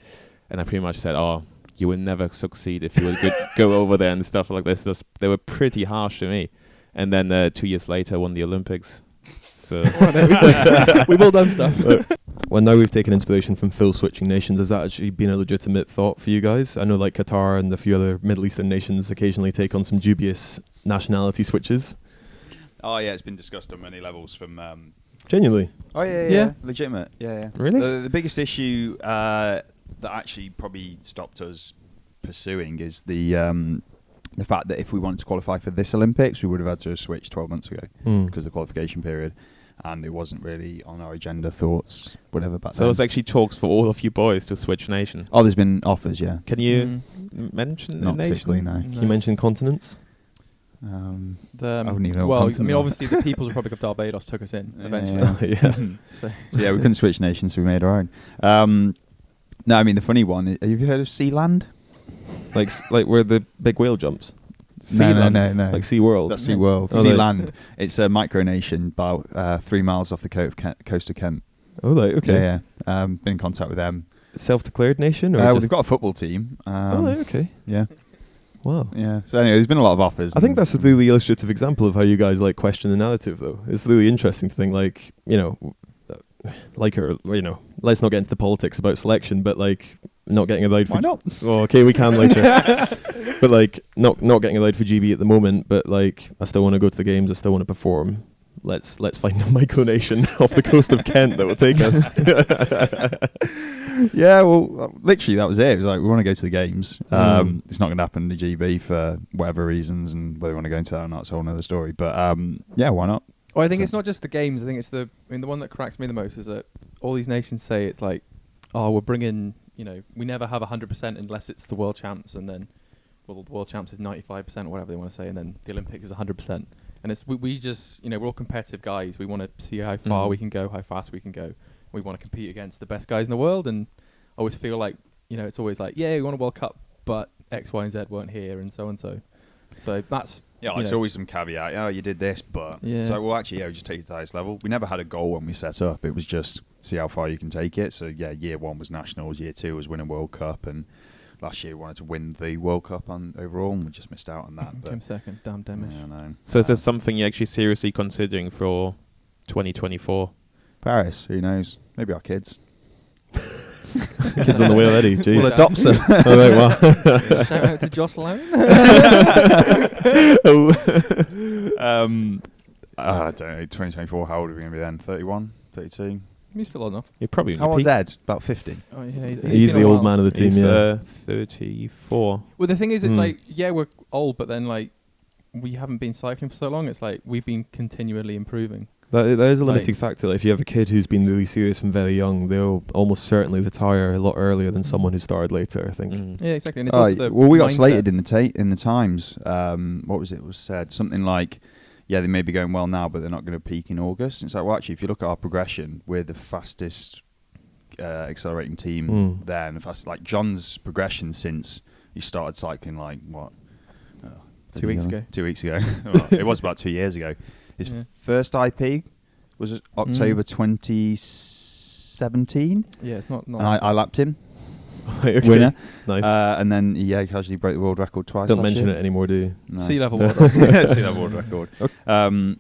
And I pretty much said, "Oh, you will never succeed if you would go over there and stuff like this." They were pretty harsh to me. And then 2 years later, I won the Olympics So We've all done stuff. Well, now we've taken inspiration from Phil switching nations. Has that actually been a legitimate thought for you guys? I know like Qatar and a few other Middle Eastern nations occasionally take on some dubious nationality switches. Oh yeah, it's been discussed on many levels from. Genuinely? Oh yeah, Yeah. legitimate. Yeah. Really? The biggest issue that actually probably stopped us pursuing is the fact that if we wanted to qualify for this Olympics, we would have had to have switched 12 months ago because of the qualification period, and it wasn't really on our agenda, thoughts, whatever. Back So then. there's actually talks for all of you boys to switch nation. Oh, there's been offers, yeah. Can you mention Not the nation? particularly, no. Can you mention continents? I wouldn't even know what Well, I continent mean, we're on. obviously the People's Republic of Barbados took us in eventually. Yeah. So yeah, we couldn't switch nations, so we made our own. No, I mean the funny one. Have you heard of Sealand? like where the big whale jumps? No. Like Sea World? That's SeaWorld. Oh, Sealand. It's a micronation about 3 miles off the coast of Kent. Oh, right, okay. Yeah. Been in contact with them. Self-declared nation? Or Well, just they've got a football team. oh, right, okay. Yeah. Wow. Yeah. So anyway, there's been a lot of offers. I think that's a really illustrative example of how you guys like question the narrative, though. It's really interesting to think, like, you know, let's not get into the politics about selection, but like not getting allowed for. Why not? Oh, okay, we can later. But like not getting allowed for GB at the moment. But like, I still want to go to the games. I still want to perform. Let's find a micronation off the coast of Kent that will take us. Yeah, well, literally that was it. It was like we want to go to the games. It's not going to happen in the GB for whatever reasons, and whether we want to go into that or not, it's a whole other story. But yeah, why not? Well, I think it's not just the games. I think it's the one that cracks me the most is that all these nations say it's like, oh, we're bringing, we never have 100% unless it's the world champs, and then, well, the world champs is 95% or whatever they want to say, and then the Olympics is 100%. And it's we just, we're all competitive guys. We want to see how far we can go, how fast we can go. We want to compete against the best guys in the world, and I always feel like, it's always like, yeah, we want a World Cup, but X, Y, and Z weren't here, and so and so. So that's. Yeah, it's always some caveat. Oh, you did this, but Yeah. it's like, well, actually, we just take it to the highest level. We never had a goal when we set up. It was just see how far you can take it. So yeah, year 1 was nationals, year 2 was winning World Cup, and last year we wanted to win the World Cup overall, and we just missed out on that. Came second, damn Demish. Yeah, I know. So is there something you're actually seriously considering for 2024? Paris? Who knows? Maybe our kids. Kids on the way already. Jeez. We'll adopt them. Oh, right, wow. Shout out to Josh Lone. I don't know. 2024. How old are we going to be then? 31, 32. He's still old enough. You're probably How old's Ed? About 50. Oh yeah, He's the old man of the team, He's yeah. 34. Well, the thing is, it's like, yeah, we're old, but then like we haven't been cycling for so long. It's like we've been continually improving. That is a Like- limiting factor. Like, if you have a kid who's been really serious from very young, they'll almost certainly retire a lot earlier than someone who started later, I think. Mm. Yeah, exactly. And it's also the well, we got mindset. slated in the Times. What was it? Was said something like, "Yeah, they may be going well now, but they're not going to peak in August." It's like, well, actually, if you look at our progression, we're the fastest accelerating team there, and the fastest. Like John's progression since he started cycling, like what? 2 weeks ago. 2 weeks ago. Well, it was about 2 years ago. His first IP was October 2017. Yeah, it's not. And I lapped him, Okay. winner. Nice. And then he casually broke the world record twice. Don't last mention year. it anymore, do you? No. Sea level water. Sea level world record.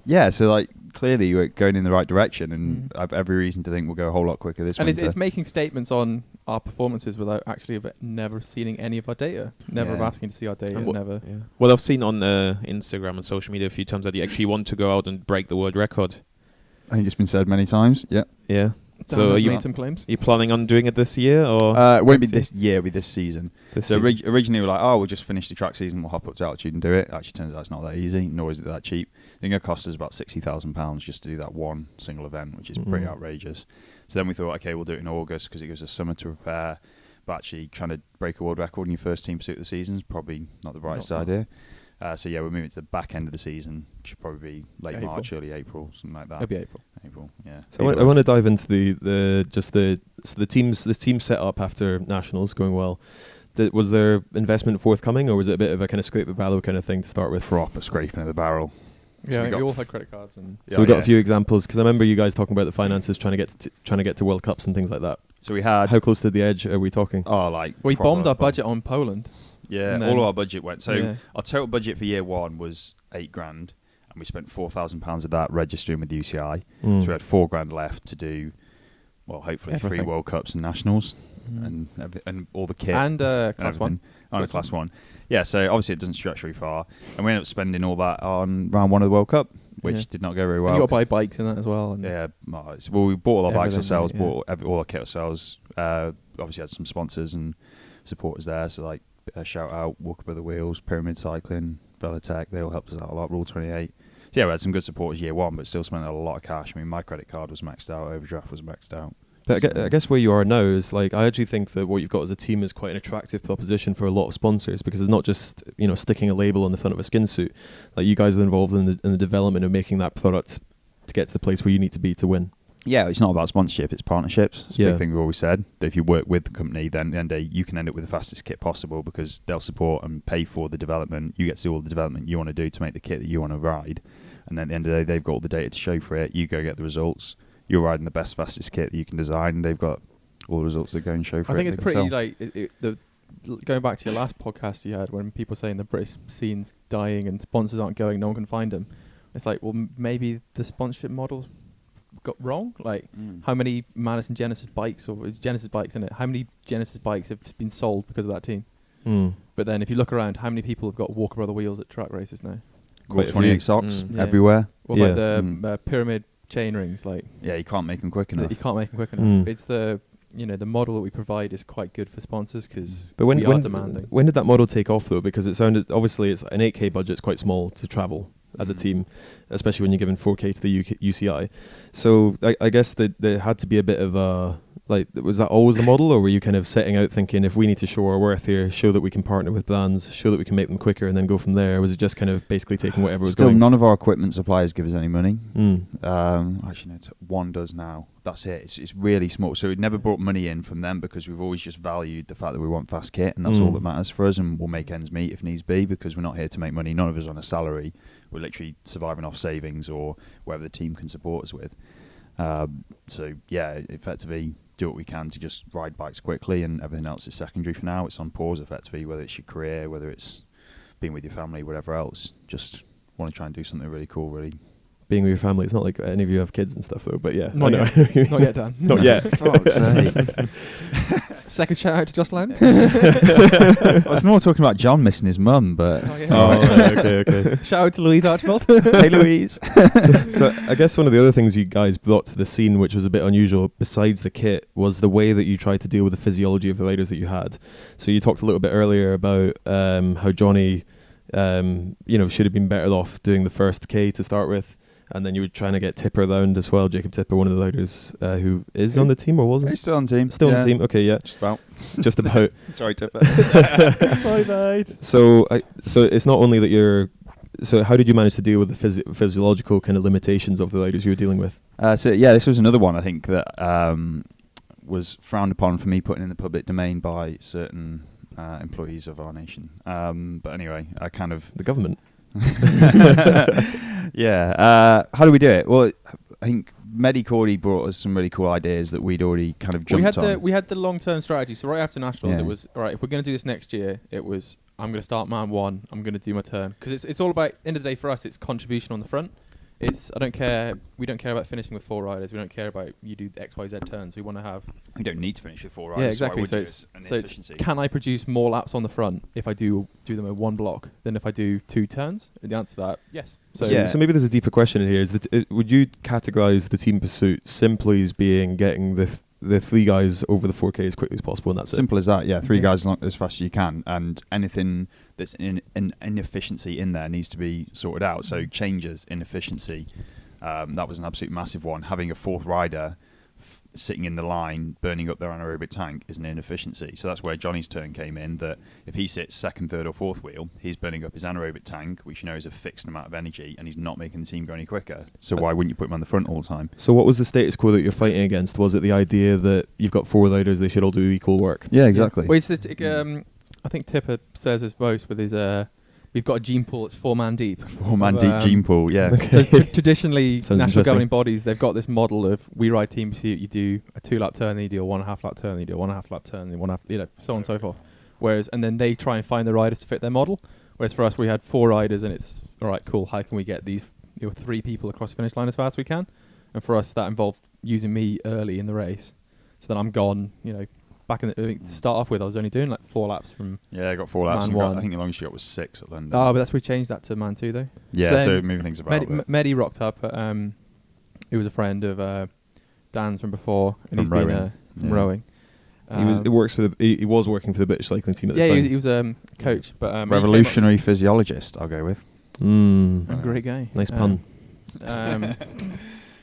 Yeah, so like clearly we're going in the right direction, and I have every reason to think we'll go a whole lot quicker this And winter. it's making statements on our performances without actually never seeing any of our data, never Yeah. asking to see our data, And never. Yeah. Well, I've seen on Instagram and social media a few times that you actually want to go out and break the world record. I think it's been said many times. Yeah. Yeah. Dan So are has you made some claims. planning on doing it this year or It won't be next this year, it'll be this season. this So season? originally we were like, oh, we'll just finish the track season, we'll hop up to altitude and do it. Actually turns out it's not that easy, nor is it that cheap. I think it cost us about £60,000 just to do that one single event, which is pretty outrageous. So then we thought, okay, we'll do it in August because it gives us summer to prepare. But actually trying to break a world record in your first team pursuit of the season is probably not the brightest idea. So yeah, we're moving to the back end of the season, which should probably be late April. March, early April, something like that. It'll be April. April, yeah. So I want to dive into the team set up after nationals going well. Was there investment forthcoming, or was it a bit of a kind of scrape the barrel kind of thing to start with? Proper scraping of the barrel. So Yeah, we we got all had credit cards and. So we got a few examples, because I remember you guys talking about the finances, trying to get to World Cups and things like that. So we had How close to the edge are we talking? We proper bombed our bomb. budget on Poland. Yeah, and all then- of our budget went. So Yeah. our total budget for year 1 was £8,000, and we spent £4,000 of that registering with the UCI. Mm. So we had £4,000 left to do, well, hopefully 3 Everything. World Cups and Nationals Mm. and all the kit. And class everything. one. Oh, class one. Yeah, so obviously it doesn't stretch very far. And we ended up spending all that on round 1 of the World Cup, which Yeah. did not go very well. And you got to buy bikes in that as well. And Yeah, well, we bought all our bikes Everything, ourselves, yeah. bought all our kit ourselves. Obviously had some sponsors and supporters there, so like shout out Walk Above the Wheels, Pyramid Cycling, Velotech, they all helped us out a lot, Rule 28. So yeah, we had some good supporters year 1, but still spent a lot of cash. I mean, my credit card was maxed out, overdraft was maxed out. But I guess where you are now is like I actually think that what you've got as a team is quite an attractive proposition for a lot of sponsors, because it's not just sticking a label on the front of a skin suit. Like you guys are involved in the development of making that product to get to the place where you need to be to win. Yeah, it's not about sponsorship, it's partnerships. It's a Yeah. big thing we've always said. That if you work with the company, then at the end of the day, you can end up with the fastest kit possible because they'll support and pay for the development. You get to do all the development you want to do to make the kit that you want to ride. And then at the end of the day, they've got all the data to show for it. You go get the results. You're riding the best, fastest kit that you can design. And they've got all the results that go and show for I it. think it's they can pretty sell. going back to your last podcast you had when people saying the British scene's dying and sponsors aren't going, no one can find them. It's like, well, maybe the sponsorship models got wrong. Like, how many Madison Genesis bikes or Genesis bikes in it? How many Genesis bikes have been sold because of that team? Mm. But then if you look around, how many people have got Walker Brother wheels at track races now? Got Quite a 28 few. socks Yeah. everywhere. What Yeah. about the pyramid chain rings? Like, Yeah, you can't make them quick enough. you can't make them quick enough. Mm. It's the model that we provide is quite good for sponsors because But we are demanding. when did that model take off though? Because it sounded obviously it's an 8K budget, it's quite small to travel as a team, especially when you're given 4K to the UCI. So I guess that there had to be a bit of a was that always the model, or were you kind of setting out thinking if we need to show our worth here, show that we can partner with brands, show that we can make them quicker, and then go from there? Was it just kind of basically taking whatever was Still, going? none of our equipment suppliers give us any money. Mm. Actually, no, one does now. That's it. It's really small. So we've never brought money in from them because we've always just valued the fact that we want fast kit, and that's all that matters for us. And we'll make ends meet if needs be because we're not here to make money. None of us on a salary. We're literally surviving off savings or whatever the team can support us with. So yeah, effectively do what we can to just ride bikes quickly, and everything else is secondary for now. It's on pause effectively, whether it's your career, whether it's being with your family, whatever else. Just want to try and do something really cool, really. Being with your family, it's not like any of you have kids and stuff though, but yeah. Not I know. yet. Not yet, Dan. Not yet. Fuck's sake. Second shout out to Jocelyn. I was more talking about John missing his mum, but Oh, yeah. Oh, okay. Shout out to Louise Archibald. hey Louise. So I guess one of the other things you guys brought to the scene, which was a bit unusual, besides the kit, was the way that you tried to deal with the physiology of the riders that you had. So you talked a little bit earlier about how Johnny, should have been better off doing the first K to start with, and then you were trying to get Tipper around as well, Jacob Tipper, one of the riders who is on the team or wasn't. He's still on the team. Still on the team. Okay, yeah, Just about. just about. Sorry, Tipper. Sorry, mate. So it's not only that you're. So how did you manage to deal with the physiological kind of limitations of the riders you were dealing with? So yeah, this was another one I think that was frowned upon for me putting in the public domain by certain employees of our nation. But anyway, I kind of The government. yeah. How do we do it? Well, I think Medi Cordy brought us some really cool ideas that we'd already kind of jumped on. We had the long-term strategy. So right after Nationals, Yeah. it was, all right, if we're going to do this next year, it was, I'm going to start man one, I'm going to do my turn. Because it's all about, end of the day for us, it's contribution on the front. We don't care about finishing with 4 riders. We don't care about you do X, Y, Z turns. We want to have... We don't need to finish with 4 riders. Yeah, exactly. So, it's can I produce more laps on the front if I do them in one block than if I do 2 turns? And the answer to that, yes. So Yeah. So maybe there's a deeper question in here. Is that would you categorize the team pursuit simply as being getting the 3 guys over the 4K as quickly as possible, and that's Simple as that, yeah. 3 Yeah. guys as fast as you can, and anything that's in inefficiency in there needs to be sorted out. So changes, inefficiency, that was an absolute massive one. Having a 4th rider sitting in the line, burning up their anaerobic tank is an inefficiency. So that's where Johnny's turn came in, that if he sits 2nd, 3rd or 4th wheel, he's burning up his anaerobic tank, which you know is a fixed amount of energy, and he's not making the team go any quicker. So why wouldn't you put him on the front all the time? So what was the status quo that you're fighting against? Was it the idea that you've got 4 riders, they should all do equal work? Yeah, exactly. Well, I think Tipper says his boast with his... we've got a gene pool that's 4-man deep. 4-man deep gene pool, yeah. So traditionally, Sounds national interesting. governing bodies, they've got this model of we ride team pursuit. You do a 2-lap turn, then you do a 1.5 lap turn, then you do a 1.5 lap turn, then 1.5, so on and so forth. And then they try and find the riders to fit their model. Whereas for us, we had 4 riders, and it's all right, cool. How can we get these 3 people across the finish line as fast as we can. And for us, that involved using me early in the race. So then I'm gone, back in to start off with, I was only doing like 4 laps from. Yeah, I got 4 laps. Man And one. I think the longest you got was 6 at London. Oh, but that's we changed that to man 2 though. Yeah, so then moving things about. Medi rocked up. He was a friend of Dan's from before, and From he's rowing. been from Yeah. rowing. He was working for the British cycling team at the Yeah, time. he was coach, but he Revolutionary physiologist, I'll go with. came up, a great guy. Nice pun.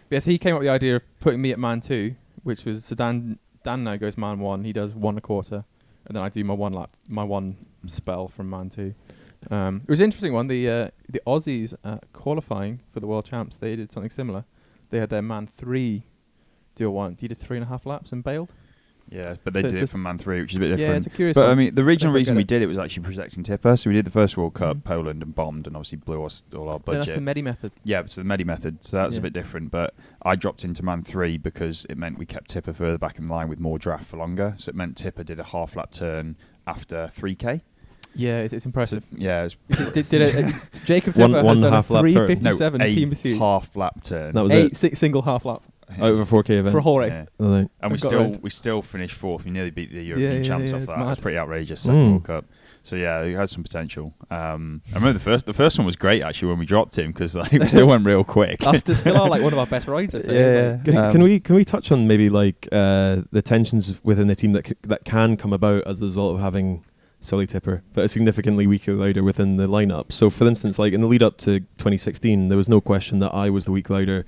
Yeah, so he came up with the idea of putting me at man 2, which was so Dan now goes man 1. He does 1 1/4, and then I do my 1 lap, my 1 spell from man 2. It was an interesting one. The Aussies qualifying for the World Champs, they did something similar. They had their man 3 do a 1. He did 3.5 laps and bailed. Yeah, but they So did it's it just- from man 3, which is a bit different. Yeah, it's a curious But one. I mean, the regional Don't reason forget we it. did it was actually protecting Tipper. So we did the first World Cup, Poland, and bombed, and obviously blew us all our Yeah, budget. that's the Medi method. Yeah, so the Medi method, so that's a Yeah. bit different. But I dropped into man 3 because it meant we kept Tipper further back in the line with more draft for longer. So it meant Tipper did a half lap turn after 3K. Yeah, it's impressive. So, yeah, it was Jacob One- Tipper one has done half a lap turn. 3:57 a team pursuit. half lap turn. That was 8 it. single half lap Out of a 4K event. for a whole race. Yeah. Oh, no. And Got round. we still finished 4th. We nearly beat the European Yeah, champs yeah, off it's that. It was mad. pretty outrageous. Second Mm. World Cup. So yeah, he had some potential. I remember the first one was great actually when we dropped him because like we still went real quick. That's still are like one of our best riders. I'd say. Like, Can we touch on maybe like the tensions within the team that can come about as a result of having Sully Tipper, but a significantly weaker rider within the lineup? So, for instance, like in the lead up to 2016, there was no question that I was the weak rider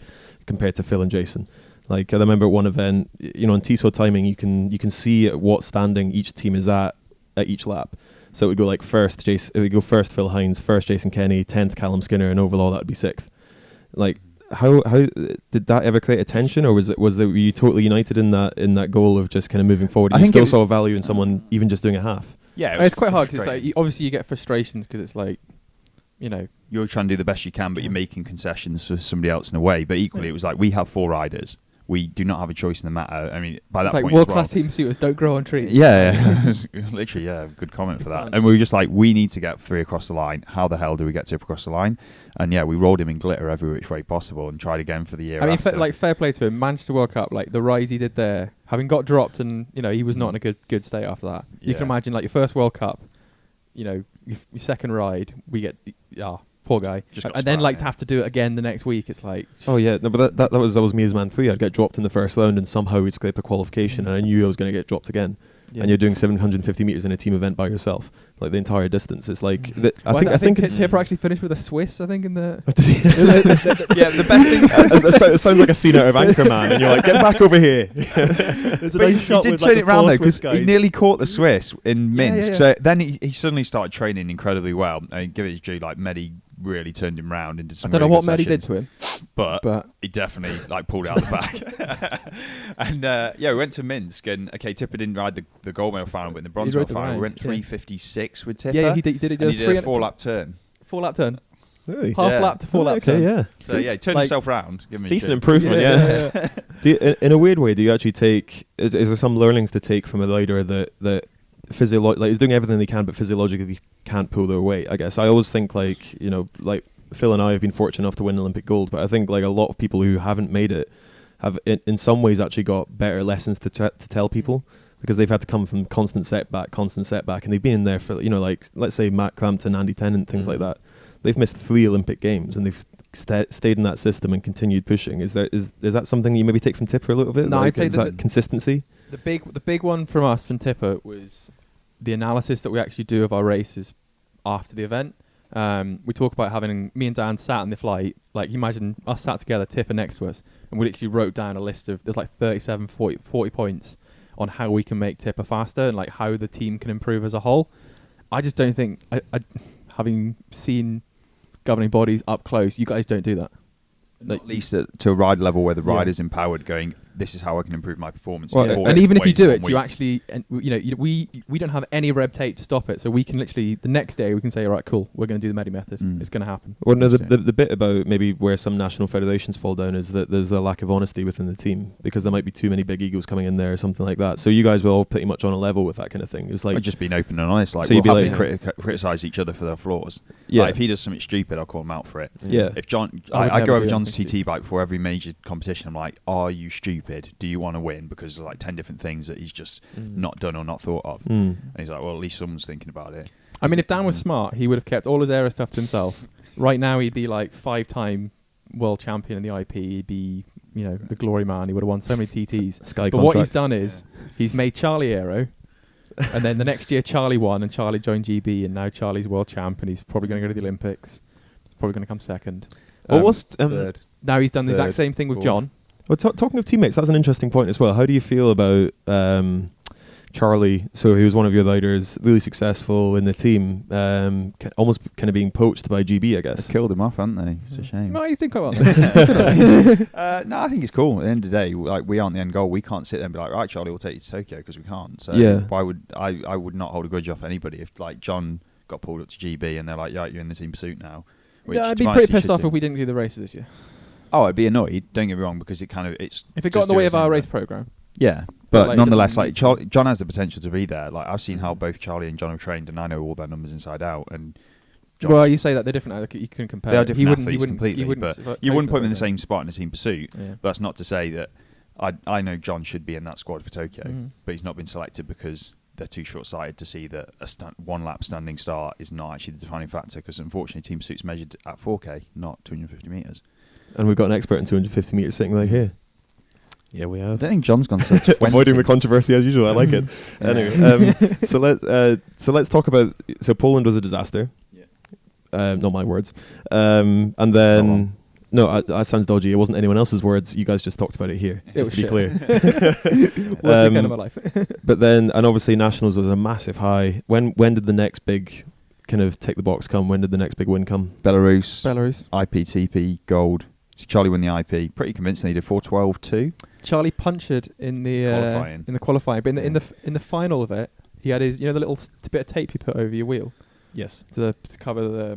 compared to Phil and Jason. Like I remember at one event, in TSO timing, you can see at what standing each team is at each lap. So it would go like first Phil Hines, first Jason Kenny, 10th Callum Skinner, and overall that would be 6th. Like how did that ever create a tension, or were you totally united in that goal of just kind of moving forward? I You think still it was- saw value in someone even just doing a half. Yeah, it's quite hard because it's like frustrating. obviously you get frustrations because it's like, You're trying to do the best you can, but you're making concessions for somebody else in a way. But equally, it was like we have 4 riders. We do not have a choice in the matter. I mean, by it's that like point, world as class well, team suitors don't grow on trees. Yeah, literally, yeah, good comment for that. And we were just like, we need to get 3 across the line. How the hell do we get Tip across the line? And yeah, we rolled him in glitter every which way possible and tried again for the year I mean, after. fair play to him. Manchester World Cup, like the rise he did there, having got dropped and he was not in a good state after that. You can Yeah. imagine like your first World Cup, your second ride, we get poor guy, Just got and then spat, like yeah. to have to do it again the next week. It's like Oh yeah, no, but that was me as man 3. I'd get dropped in the first round and somehow we'd scrape a qualification, and I knew I was going to get dropped again. yeah. And you're doing 750 meters in a team event by yourself, like the entire distance. It's like Well, I think it's Tipper actually finished with a Swiss. I think in the yeah, the best thing. it sounds like a scene out of Anchorman, and you're like, get back over here. There's But he did turn it around though because he nearly caught the Swiss in Minsk. yeah. So then he suddenly started training incredibly well. I mean, give it his due, like Medi really turned him round into I some. don't know really what good Medi did sessions, to him, but but he definitely like pulled it out the back. And yeah, we went to Minsk, and okay, Tipper didn't ride the gold medal final, but in the bronze rode medal the final, we round, went yeah. 3:56 with Tipper. yeah, he did and he did a 4-lap turn. 4-lap turn, Really? half Yeah. lap to 4-lap Okay, turn. yeah. So yeah, he turned Like, himself round. Give him his Decent due. improvement, yeah. In a weird way, do you actually take? Is there some learnings to take from a rider that like is doing everything they can, but physiologically can't pull their weight? I guess I always think like Phil and I have been fortunate enough to win Olympic gold, but I think like a lot of people who haven't made it have in some ways actually got better lessons to tell people, because they've had to come from constant setback, and they've been in there for like let's say Matt Crampton, Andy Tennant, things like that. They've missed 3 Olympic games and they've stayed in that system and continued pushing. Is that something you maybe take from Tipper a little bit? No, like, I'd say is that that consistency? The big one from us from Tipper was the analysis that we actually do of our races after the event. We talk about having me and Dan sat in the flight, like you imagine us sat together, Tipper next to us, and we literally wrote down a list of, there's like 37, 40 points on how we can make Tipper faster and like how the team can improve as a whole. I just don't think, I having seen governing bodies up close, you guys don't do that. At least to a ride level where the rider's empowered, going, this is how I can improve my performance. Well, before and it even if you weighs do one it, you week. actually, we don't have any red tape to stop it, so we can literally the next day we can say, all right, cool, we're going to do the Medi method. It's going to happen. Well, no, the bit about maybe where some national federations fall down is that there's a lack of honesty within the team because there might be too many big egos coming in there or something like that. So you guys were all pretty much on a level with that kind of thing. It's like just being open and honest. Like, So we'll you'd be happily like- criticize each other for their flaws. yeah, Like, if he does something stupid, I'll call him out for it. yeah. If John, I would I never go over do John's anything TT bike before every major competition. I'm like, are you stupid? Do you want to win? Because there's like 10 different things that he's just not done or not thought of. And he's like, well, at least someone's thinking about it. I mean, if Dan was smart, he would have kept all his aero stuff to himself. Right now, he'd be like 5-time world champion in the IP. He'd be, the glory man. He would have won so many TTs. Sky But what he's contract. done is he's made Charlie aero, and then the next year Charlie won, and Charlie joined GB, and now Charlie's world champ, and he's probably going to go to the Olympics. He's probably going to come second. What was Third. Now he's done the exact Third, same thing with fourth. John. Well, talking of teammates, that's an interesting point as well. How do you feel about Charlie? So he was one of your leaders, really successful in the team, almost kind of being poached by GB, I guess. They've killed him off, haven't they? It's a shame. No, he's doing quite well. No, I think it's cool. At the end of the day, like, we aren't the end goal. We can't sit there and be like, right, Charlie, we'll take you to Tokyo, because we can't. So Yeah. why would I would not hold a grudge off anybody if like John got pulled up to GB and they're like, yeah, you're in the team pursuit now. Which Yeah, I'd be to be pretty honest, you pissed should off do. if we didn't do the races this year. Oh, I'd be annoyed. Don't get me wrong, because it's If it got in just the do way it of our anyway. race program. Yeah, But, but like, it nonetheless, doesn't like need to. John has the potential to be there. Like, I've seen how both Charlie and John have trained, and I know all their numbers inside out. And John's- Well, you say that they're different. Like, you couldn't compare. they are it. different He wouldn't, athletes he wouldn't, completely, he wouldn't but s- you wouldn't put them in the Tokyo, same spot in a team pursuit. Yeah. But that's not to say that I know John should be in that squad for Tokyo, Mhm. but he's not been selected because they're too short-sighted to see that a one lap standing start is not actually the defining factor. Because unfortunately, team pursuit's measured at 4K, not 250 meters. And we've got an expert in 250 meters sitting right here. Yeah, we I have. don't think John's gone so 20. Avoiding the controversy as usual. I like it. Anyway, so let's talk about. So Poland was a disaster. Yeah. Not my words. And Not then wrong. no, that sounds dodgy. It wasn't anyone else's words. You guys just talked about it here. It Just was to be shit. clear. Worst weekend of my life. But then, and obviously, nationals was a massive high. When did the next big kind of tick the box come? When did the next big win come? Belarus, Belarus. IPTP gold. So Charlie won the IP pretty convincingly. He did 4:12.2. Charlie punctured in the Qualifying. in the qualifying, but in the final of it, he had his the little bit of tape you put over your wheel Yes, to cover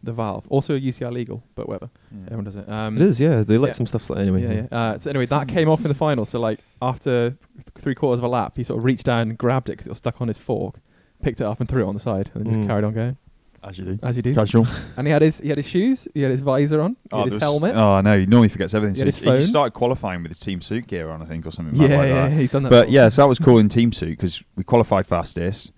the valve. Also UCI legal, but whatever. Everyone does it. it is. Yeah, they let yeah. some stuff. Anyway, Yeah. So anyway, that came off in the final. So like after 3/4 of a lap, he sort of reached down and grabbed it because it was stuck on his fork, picked it up and threw it on the side, and then just carried on going As you do. as you do. Casual. And he had his shoes, he had his visor on, he had his helmet. Oh, no. He normally forgets everything. He had So his phone. he started qualifying with his team suit gear on, I think, or something yeah, like that. he's done that. But before. yeah, so that was cool in team suit because we qualified fastest.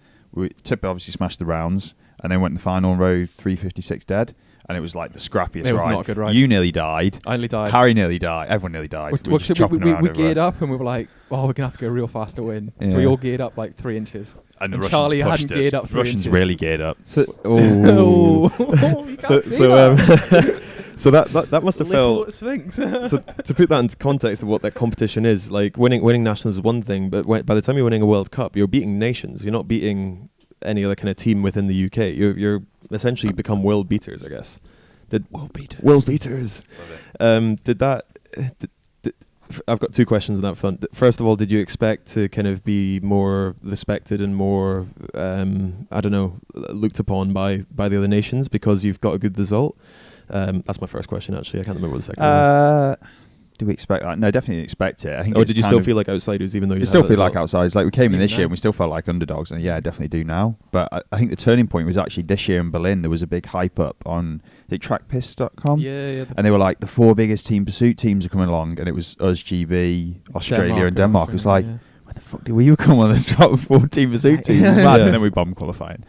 Tip obviously smashed the rounds and then went in the final and rode 3:56 dead. And it was like the scrappiest It was ride. not a good ride. You nearly died. I only died. Harry nearly died. Everyone nearly died. We were just we chopping around we everywhere. geared up and we were like, oh, we're going to have to go real fast to win. So Yeah. we all geared up like 3 inches. And the and Russians Charlie pushed hadn't us. geared up 3 Russians inches. really geared up. So, Oh, you can't so see so that. so that must have Little felt. Sphinx. So to put that into context of what that competition is, like winning nationals is one thing, but by the time you're winning a World Cup, you're beating nations. You're not beating any other kind of team within the UK. You're essentially become world beaters, I guess. World beaters. World beaters. Did that? I've got 2 questions on that front. First of all, did you expect to kind of be more respected and more, I don't know, looked upon by the other nations because you've got a good result? That's my first question, actually. I can't remember what the second one was. Do we expect that? No, definitely expect it. I think. Or it's did you kind still of- feel like outsiders, even though you We still had that feel like result? outsiders. Like we came in Even this year now. and we still felt like underdogs. And yeah, I definitely do now. But I think the turning point was actually this year in Berlin. There was a big hype up on trackpiss.com. Yeah. And they were like, the 4 biggest team pursuit teams are coming along. And it was us, GB, Australia and Denmark. It was like, where the fuck did we come on the top 4 team pursuit teams? It was mad. Yeah. And then we bombed qualifying.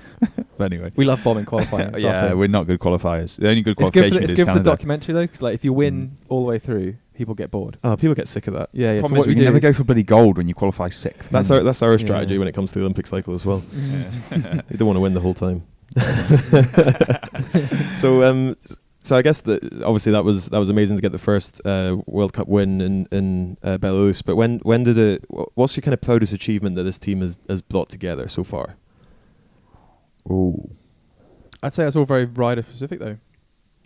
But anyway. We love bombing qualifying. It's our Yeah, thing. we're not good qualifiers. The only good It's good qualification for it's is good for the Canada. documentary though, because like if you win all the way through, people get bored. Oh, people get sick of that. Yeah. So Problem what is we we can do never is go for bloody gold when you qualify 6th. That's our Yeah. strategy when it comes to the Olympic cycle as well. You don't want to win the whole time. So I guess that obviously that was amazing to get the first World Cup win in Belarus. But when did it? What's your kind of proudest achievement that this team has brought together so far? Ooh. I'd say it's all very rider specific though.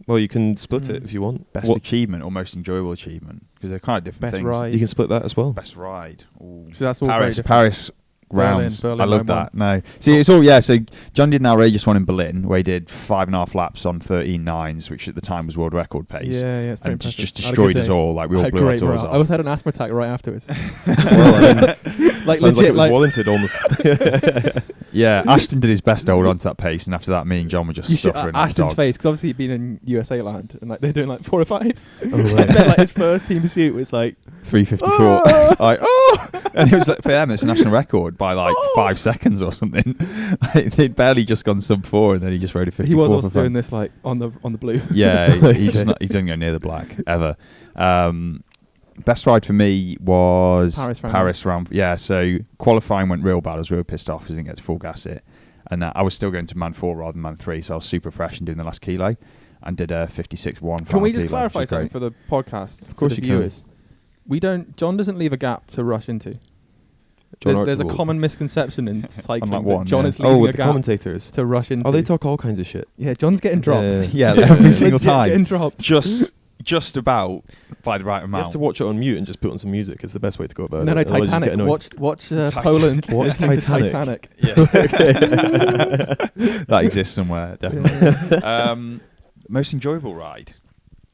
Well, you can split it if you want. Best achievement or most enjoyable achievement? Because they're kind of different Best things. ride. You can split that as well. Best ride. Ooh. So that's all very different. Paris rounds. Berlin I love line that. No. See, it's all, so John did an outrageous one in Berlin where he did 5.5 laps on 13.9s, which at the time was world record pace. Yeah, it's pretty And impressive. just I had a destroyed good us day. all. Like, we I all had blew our great tours morale. off. I almost had an asthma attack right afterwards. Well, I mean, Like sounds like legit, it was warranted almost. Yeah, Ashton did his best to hold on to that pace, and after that, me and John were just you should, suffering like Ashton's dogs. face, because obviously he'd been in USA land, and like they're doing like 4 or 5s. Oh, And right. then like his first team shoot was like 3:54. Like, and it was like, for them, it's a national record by like 5 seconds or something. Like, they'd barely just gone sub 4, and then he just rode a 54. he was also for fun. doing this like on the blue. Yeah, he doesn't go near the black ever. Best ride for me was Paris round. Yeah, so qualifying went real bad. I was real pissed off because I didn't get to full gas it, and I was still going to man 4 rather than man 3, so I was super fresh and doing the last kilo, and did a 56.1. Can we just kilo, clarify which is something great. for the podcast? Of course the you can. viewers. John doesn't leave a gap to rush into. John There's a Archibald. common misconception in cycling Unlike that one, John yeah. is leaving with a the gap commentators. to rush into. Oh, they talk all kinds of shit. Yeah, John's getting dropped. Yeah, every single Legit time. getting dropped. Just about by the right You amount. have to watch it on mute and just put on some music. It's the best way to go about No, it. Otherwise you just Titanic. get annoyed. Watch Titanic. Poland. Watch listening to Titanic. That exists somewhere, definitely. Most enjoyable ride?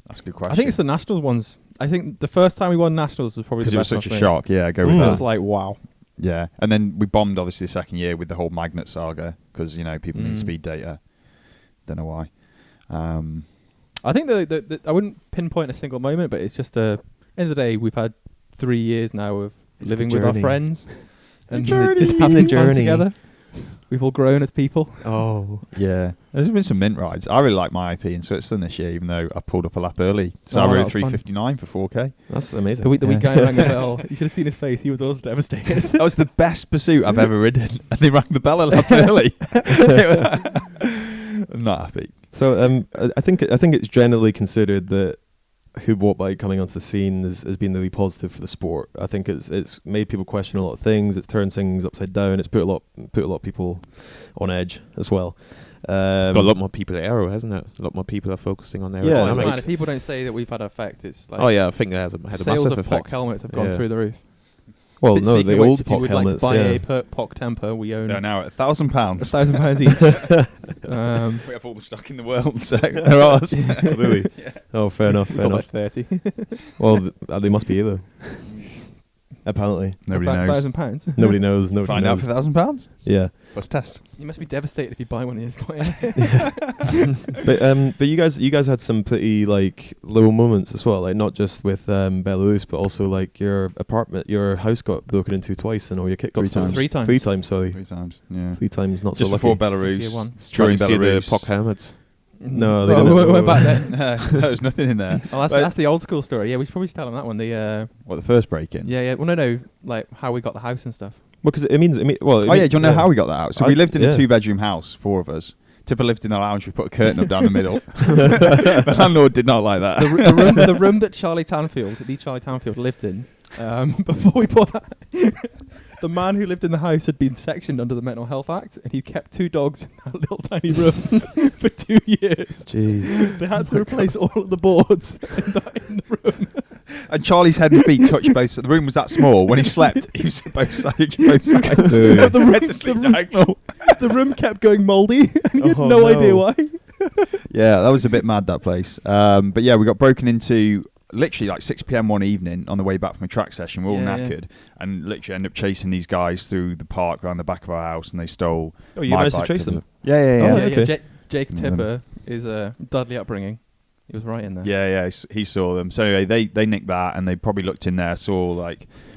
That's a good question. I think it's the national ones. I think the first time we won nationals was probably because the it was best such a one for me. shock. Yeah, go with Mm. It that. was like, wow. Yeah, and then we bombed obviously the second year with the whole magnet saga because people need speed data. Don't know why. I think the I wouldn't pinpoint a single moment, but it's just end of the day, we've had 3 years now of It's living the with our journey. friends and journey. just The having fun journey. together. We've all grown as people. Oh, Yeah, there's been some mint rides. I really like my IP in Switzerland this year, even though I pulled up a lap early. So Oh, I that rode was fun. 3:59 for 4K. that's amazing. The week Yeah. guy rang the bell, you should have seen his face. He was also devastated. That was the best pursuit I've ever ridden, and they rang the bell a lap early. I'm not happy. So I think it's generally considered that Huub Wattbike coming onto the scene has been really positive for the sport. I think it's made people question a lot of things. It's turned things upside down. It's put a lot of people on edge as well. It's got a lot more people at aero, hasn't it? A lot more people are focusing on Yeah, Oh, aerodynamics. it's that mad. If people don't say that we've had an effect, it's like Oh yeah, I think it has had a sales massive of effect. POC helmets have gone Yeah. through the roof. Well, But no, speaking the of which, old if you POC would helmets. like to buy Yeah. a POC temper, we own They're now at £1,000. £1,000 each. We have all the stock in the world, so they're ours. Really? Oh, fair enough. Fair Got like enough. 30. Well, they must be either. Apparently, Nobody knows. £1,000. nobody knows. Nobody Find out knows. for £1,000. Yeah, Let's test. You must be devastated if you buy one of these. Not in. but you guys had some pretty like low moments as well. Like not just with Belarus, but also like your house got broken into twice, and all your kit got 3 stolen. times. 3 times. 3 times. Sorry, 3 times. Yeah. 3 times. Not Just so before lucky. Belarus. Year one. During Trying to steal the Belarus. POC helmets. No, they Well, didn't. we're back there. There was nothing in there. Oh, that's the old school story. Yeah, we should probably tell them that one. What, the first break-in? Yeah. Well, no, like how we got the house and stuff. Well, because it means well. Oh, yeah, do you want to know how we got that out? So we lived in a yeah. 2-bedroom house, 4 of us. Tipper lived in the lounge. We put a curtain up down the middle. The landlord did not like that. The room that Charlie Tanfield lived in before we bought that. The man who lived in the house had been sectioned under the Mental Health Act, and he kept 2 dogs in that little tiny room for 2 years. Jeez. They had to replace all of the boards in the room. And Charlie's head and feet touched both. The room was that small. When he slept, he was at both sides. Yeah. The room- Had to sleep diagonal. The room kept going mouldy, and he had Oh, no no. idea why. Yeah, that was a bit mad, that place. But yeah, we got broken into literally like 6 p.m. one evening on the way back from a track session. We're all Yeah, knackered and literally ended up chasing these guys through the park around the back of our house, and they stole. Oh, you my managed to bike chase them. Yeah. Oh, Yeah, okay. Jake Yeah. Tipper is a Dudley upbringing. He was right in there. Yeah, he saw them. So anyway, they nicked that, and they probably looked in there, saw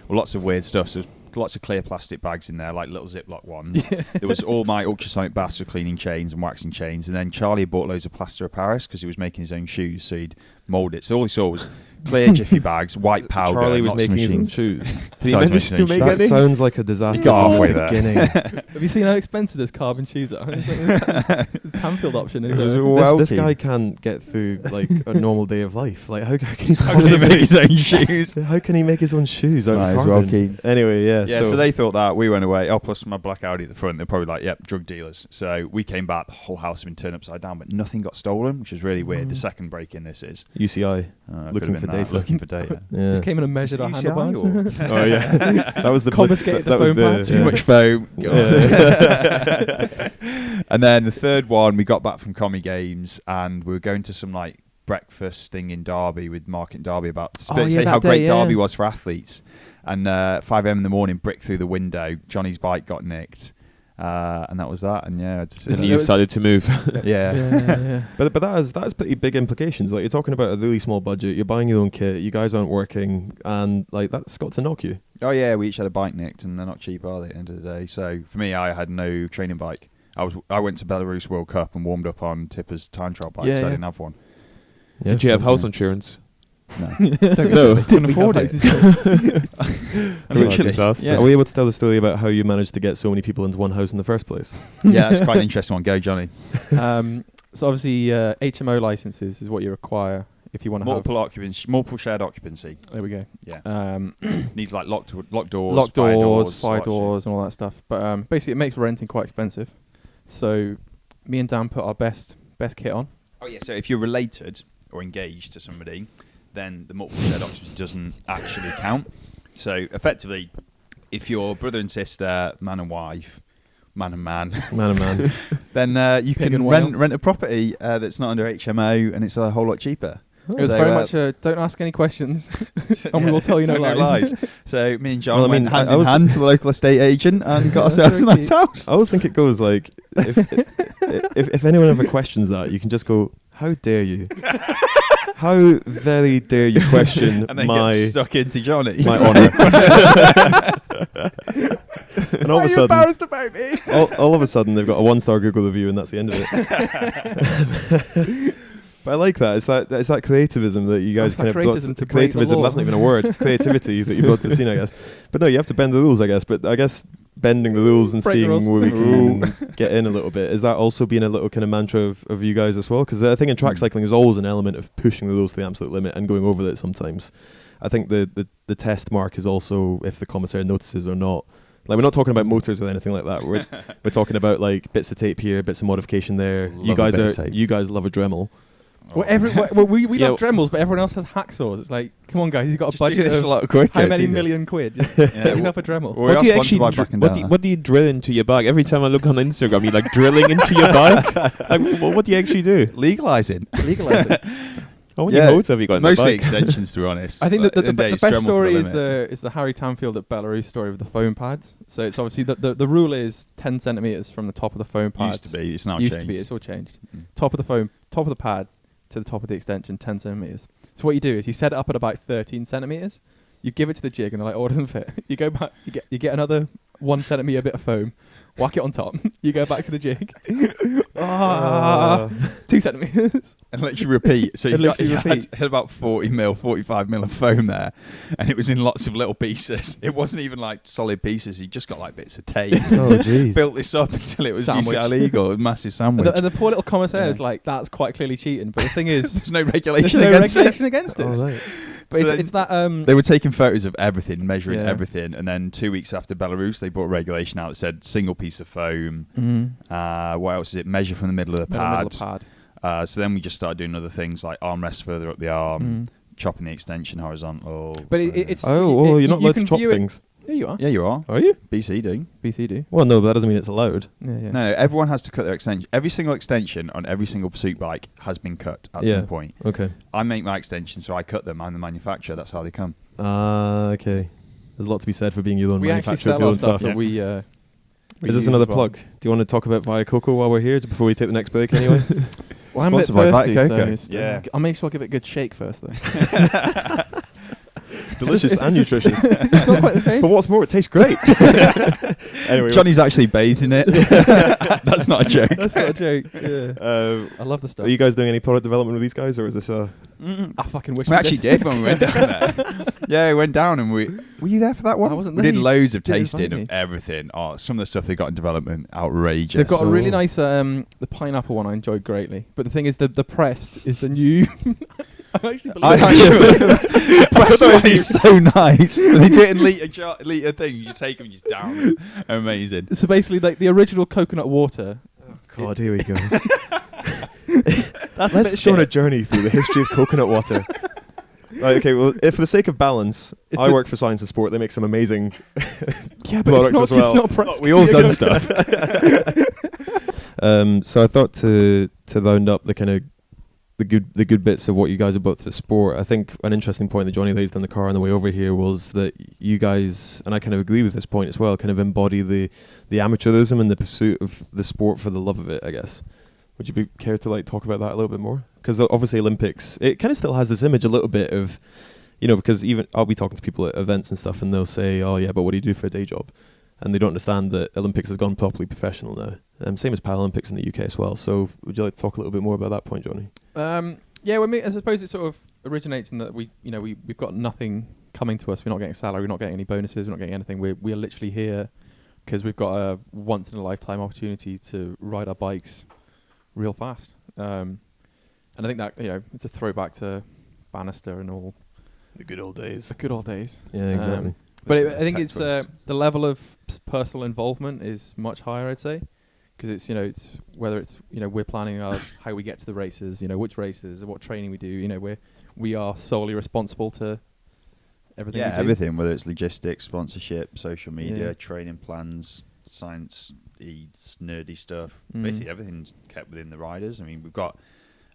lots of weird stuff. So there's lots of clear plastic bags in there, like little Ziploc ones. There was all my ultrasonic baths for cleaning chains and waxing chains. And then Charlie bought loads of plaster of Paris because he was making his own shoes, so he'd mould it. So all he saw was clear Jiffy bags, white powder. Charlie was lots of making his own machines. shoes. Did he Charlie's manage making to his make own That shoes. sounds like a disaster. got from halfway the there. beginning. Have you seen how expensive this carbon shoes are? It's like the Tanfield option is. This guy can't get through like a normal day of life. Like how can he How can he make his own shoes? How can he make his own shoes? out of Right, he's carbon? well keen. Anyway, yeah. Yeah. Yeah, so they thought that. We went away. Oh, plus my black Audi at the front. They're probably like, yep, drug dealers. So we came back. The whole house had been turned upside down, but nothing got stolen, which is really weird. The second break-in this is. UCI. Looking for data. Looking for data. Yeah. Just came in and measured our handlebars. Oh, yeah. That was the Confiscated the foam pad. Too much foam. And then the third one, we got back from Commie Games and we were going to some like breakfast thing in Derby with Mark in Derby about say how great Derby was for athletes. And 5 a.m. in the morning, brick through the window, Johnny's bike got nicked. And that was that. And yeah, and you decided to move. Yeah. But that has pretty big implications. Like, you're talking about a really small budget, you're buying your own kit, you guys aren't working, and like that's got to knock you. Oh yeah, we each had a bike nicked, and they're not cheap, are they? At the end of the day. So for me, I had no training bike. I went to Belarus World Cup and warmed up on Tipper's time trial bike because I didn't have one. Yeah, Did you have house insurance? No, couldn't afford it. Literally. Yeah. Are we able to tell the story about how you managed to get so many people into one house in the first place? Yeah, that's quite an interesting one. Go, Johnny. So obviously, HMO licenses is what you require if you want to Multiple occupancy, multiple shared occupancy. There we go. Yeah. Needs like locked doors, doors, fire doors, and all that stuff. But basically, it makes renting quite expensive. So me and Dan put our best kit on. Oh yeah. So if you're related or engaged to somebody, then the multiple shared occupancy doesn't actually count. So effectively, if you're brother and sister, man and wife, man and man, then you can rent a property that's not under HMO, and it's a whole lot cheaper. It was very much don't ask any questions, and we will tell you no lies. So me and John went hand I in hand to the local estate agent and got ourselves a nice house. I always think it goes like, if anyone ever questions that, you can just go, how dare you? How very dare you question and then my get stuck into Johnny. My honour. And all of a sudden, embarrassed about me? all of a sudden, they've got a 1-star Google review, and that's the end of it. But I like that. It's that creativism that you guys kind of brought. Creativism, that's not even a word. Creativity that you brought to the scene, I guess. But no, you have to bend the rules, I guess. But I guess bending the rules and seeing where we can get in a little bit, is that also being a little kind of mantra of you guys as well? Because I think in track cycling there's always an element of pushing the rules to the absolute limit and going over it sometimes. I think the test mark is also if the commissaire notices or not. Like, we're not talking about motors or anything like that. We're talking about like bits of tape here, bits of modification there. You guys love a Dremel. Well, we love Dremels, but everyone else has hacksaws. It's like, come on, guys, you've got a budget. Do this a lot quicker. How many million quid? Just get yourself a Dremel. What do you actually what do you drill into your bike? Every time I look on Instagram, you're like drilling into your bike. Like, what do you actually do? Legalising. How many modes have you got? Mostly extensions, to be honest. I think that the best story is the Harry Tanfield at Belarus story with the foam pads. So it's obviously the rule is 10 centimeters from the top of the foam pads. Used to be. It's now changed. Used to be. It's all changed. Top of the foam, top of the pad to the top of the extension, 10 centimeters. So what you do is you set it up at about 13 centimeters. You give it to the jig, and they're like, "Oh, it doesn't fit." You go back. You get another 1 centimeter bit of foam. Whack it on top. You go back to the jig. 2 centimeters. And literally repeat. So you had about 40 mil, 45 mil of foam there. And it was in lots of little pieces. It wasn't even like solid pieces. He just got like bits of tape. Oh, jeez. Built this up until it was UCI legal. A massive sandwich. And the poor little commissaire is like, that's quite clearly cheating. But the thing is, there's no regulation against it. us. Oh, right. But so it's that they were taking photos of everything, measuring everything, and then 2 weeks after Belarus, they brought regulation out that said single piece of foam. What else is it? Measure from the middle of the pad. So then we just started doing other things like armrests further up the arm, chopping the extension horizontal. But it's you're not allowed to chop things. Yeah, you are. Yeah, you are. Are you? BC do. Well, no, but that doesn't mean it's allowed. Yeah. No, everyone has to cut their extension. Every single extension on every single pursuit bike has been cut at some point. Okay. I make my extensions, so I cut them. I'm the manufacturer. That's how they come. Okay. There's a lot to be said for being your own manufacturer of your own stuff. That we is this another plug? Do you want to talk about Via Coco while we're here before we take the next break anyway? Well, I'm a bit thirsty, Coco. So I'll make sure I give it a good shake first, though. Delicious and nutritious. It's not quite the same. But what's more, it tastes great. Anyway, Johnny's actually bathed in it. That's not a joke. That's not a joke. Yeah. I love the stuff. Are you guys doing any product development with these guys, or is this I fucking wish we actually did when we went down there. Yeah, we went down and were you there for that one? I wasn't there. We did loads of tasting of of everything. Oh, some of the stuff they got in development, outrageous. They've got a really nice the pineapple one I enjoyed greatly. But the thing is the pressed is the new I actually I believe actually press one is so nice. They do it in liter thing. You just take them and just down them. Amazing. So basically, like the original coconut water. God, here we go. That's Let's go on a journey through the history of coconut water. Right, okay, well, if for the sake of balance, I work for Science and Sport. They make some amazing products as well. It's not press. We all done stuff. So I thought to round up the kind of the good bits of what you guys have brought to the sport. I think an interesting point that Johnny raised in the car on the way over here was that you guys, and I kind of agree with this point as well, kind of embody the amateurism and the pursuit of the sport for the love of it, I guess. Would you care to like talk about that a little bit more? Because obviously Olympics, it kind of still has this image a little bit of, because even I'll be talking to people at events and stuff, and they'll say, "Oh yeah, but what do you do for a day job?" And they don't understand that Olympics has gone properly professional now. Same as Paralympics in the UK as well. So would you like to talk a little bit more about that point, Johnny? Yeah, well, I suppose it sort of originates in that we've got nothing coming to us. We're not getting salary. We're not getting any bonuses. We're not getting anything. We are literally here because we've got a once in a lifetime opportunity to ride our bikes real fast. And I think that it's a throwback to Bannister and all The good old days. the good old days. Yeah, exactly. But I think it's the level of personal involvement is much higher, I'd say, because it's whether it's we're planning how we get to the races, which races, what training we do. We are solely responsible to everything. Yeah, we do. everything, whether it's logistics, sponsorship, social media, Yeah. training plans, science, nerdy stuff. Mm. Basically, everything's kept within the riders. I mean, we've got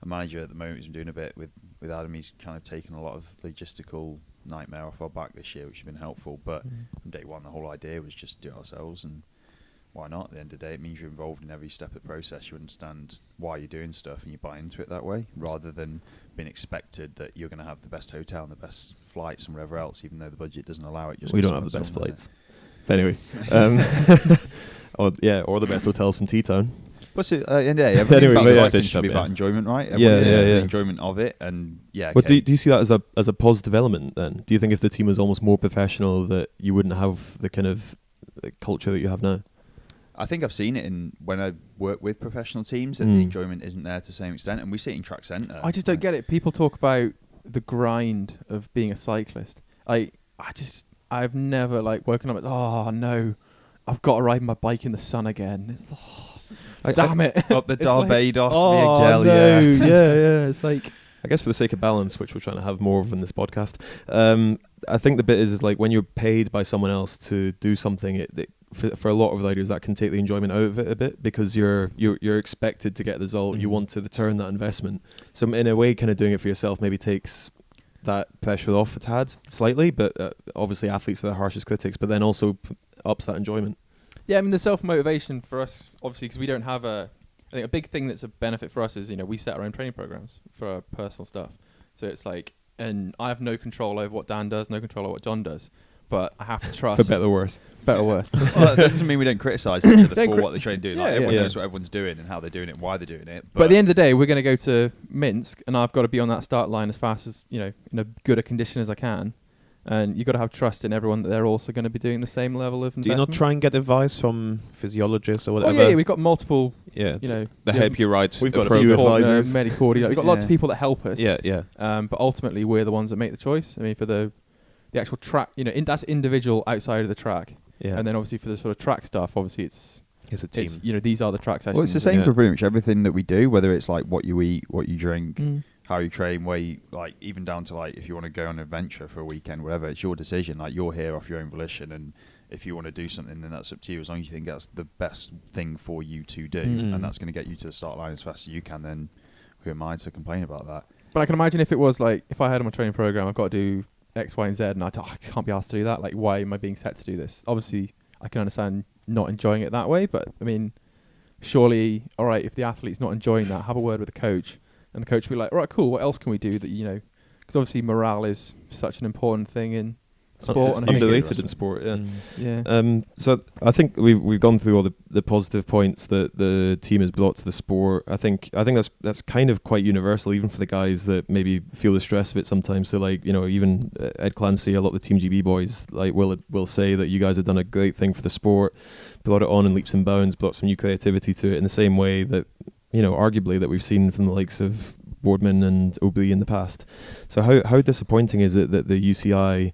a manager at the moment who's been doing a bit with Adam. He's kind of taken a lot of logistical nightmare off our back this year, which has been helpful. But from day one, the whole idea was just do it ourselves, and why not? At the end of the day, it means you're involved in every step of the process. You understand why you're doing stuff, and you buy into it that way, rather than being expected that you're going to have the best hotel and the best flights and wherever else, even though the budget doesn't allow it. Just We don't have the best flights. But anyway, or the best hotels from T-Town. But everything Anyway, about yeah, cycling stitched should up, be yeah. about enjoyment, right? Yeah, Everyone's in it for yeah. the enjoyment of it, and But do you see that as a positive element then? Do you think if the team was almost more professional that you wouldn't have the kind of culture that you have now? I think I've seen it when I work with professional teams, that the enjoyment isn't there to the same extent, and we see it in track centre. I just don't get it. People talk about the grind of being a cyclist. I've never woken up and oh no, I've got to ride my bike in the sun again. It's, damn it. Up the It's Barbados, oh Miguel, no, yeah. yeah. It's like I guess for the sake of balance, which we're trying to have more of in this podcast, I think the bit is like when you're paid by someone else to do something, for a lot of riders that can take the enjoyment out of it a bit, because you're expected to get the result. You want to return that investment. So in a way, kind of doing it for yourself maybe takes that pressure off a tad slightly, but obviously athletes are the harshest critics, but then also ups that enjoyment. yeah. I mean, the self-motivation for us, obviously, because we don't have I think a big thing that's a benefit for us is we set our own training programs for our personal stuff. So it's and I have no control over what Dan does, no control over what John does, but I have to trust. For better or worse. Better or worse. Well, that doesn't mean we don't criticise each other for what they try and do. Yeah, Everyone yeah. knows what everyone's doing and how they're doing it, and why they're doing it. But at the end of the day, we're going to go to Minsk, and I've got to be on that start line as fast as in a good a condition as I can. And you've got to have trust in everyone that they're also going to be doing the same level of investment. Do you not try and get advice from physiologists or Oh whatever? yeah, we've got multiple. Yeah, They they help you ride. We've got a through few it. advisors. Medicordia. We've got lots of people that help us. Yeah, yeah. But ultimately, we're the ones that make the choice. I mean, for the actual track, that's individual outside of the track. Yeah. And then obviously for the sort of track stuff, obviously it's a team. these are the track sessions. Well, it's the same Yeah. for pretty much everything that we do, whether it's like what you eat, what you drink, Mm. how you train, where you, even down to if you want to go on an adventure for a weekend, whatever, it's your decision. You're here off your own volition, and if you want to do something, then that's up to you. As long as you think that's the best thing for you to do, and that's going to get you to the start line as fast as you can, then who am I to complain about that? But I can imagine if it was if I had on my training program, I've got to do X, Y, and Z, and I can't be asked to do that. Why am I being set to do this? Obviously, I can understand not enjoying it that way, but I mean, surely, all right, if the athlete's not enjoying that, have a word with the coach, and the coach will be like, all right, cool, what else can we do that, because obviously morale is such an important thing in sport. It's and I think underrated in sport, yeah. Yeah. So I think we've gone through all the positive points that the team has brought to the sport. I think that's kind of quite universal, even for the guys that maybe feel the stress of it sometimes. So even Ed Clancy, a lot of the Team GB boys will say that you guys have done a great thing for the sport, brought it on in leaps and bounds, brought some new creativity to it in the same way that arguably that we've seen from the likes of Boardman and Obley in the past. So how disappointing is it that the UCI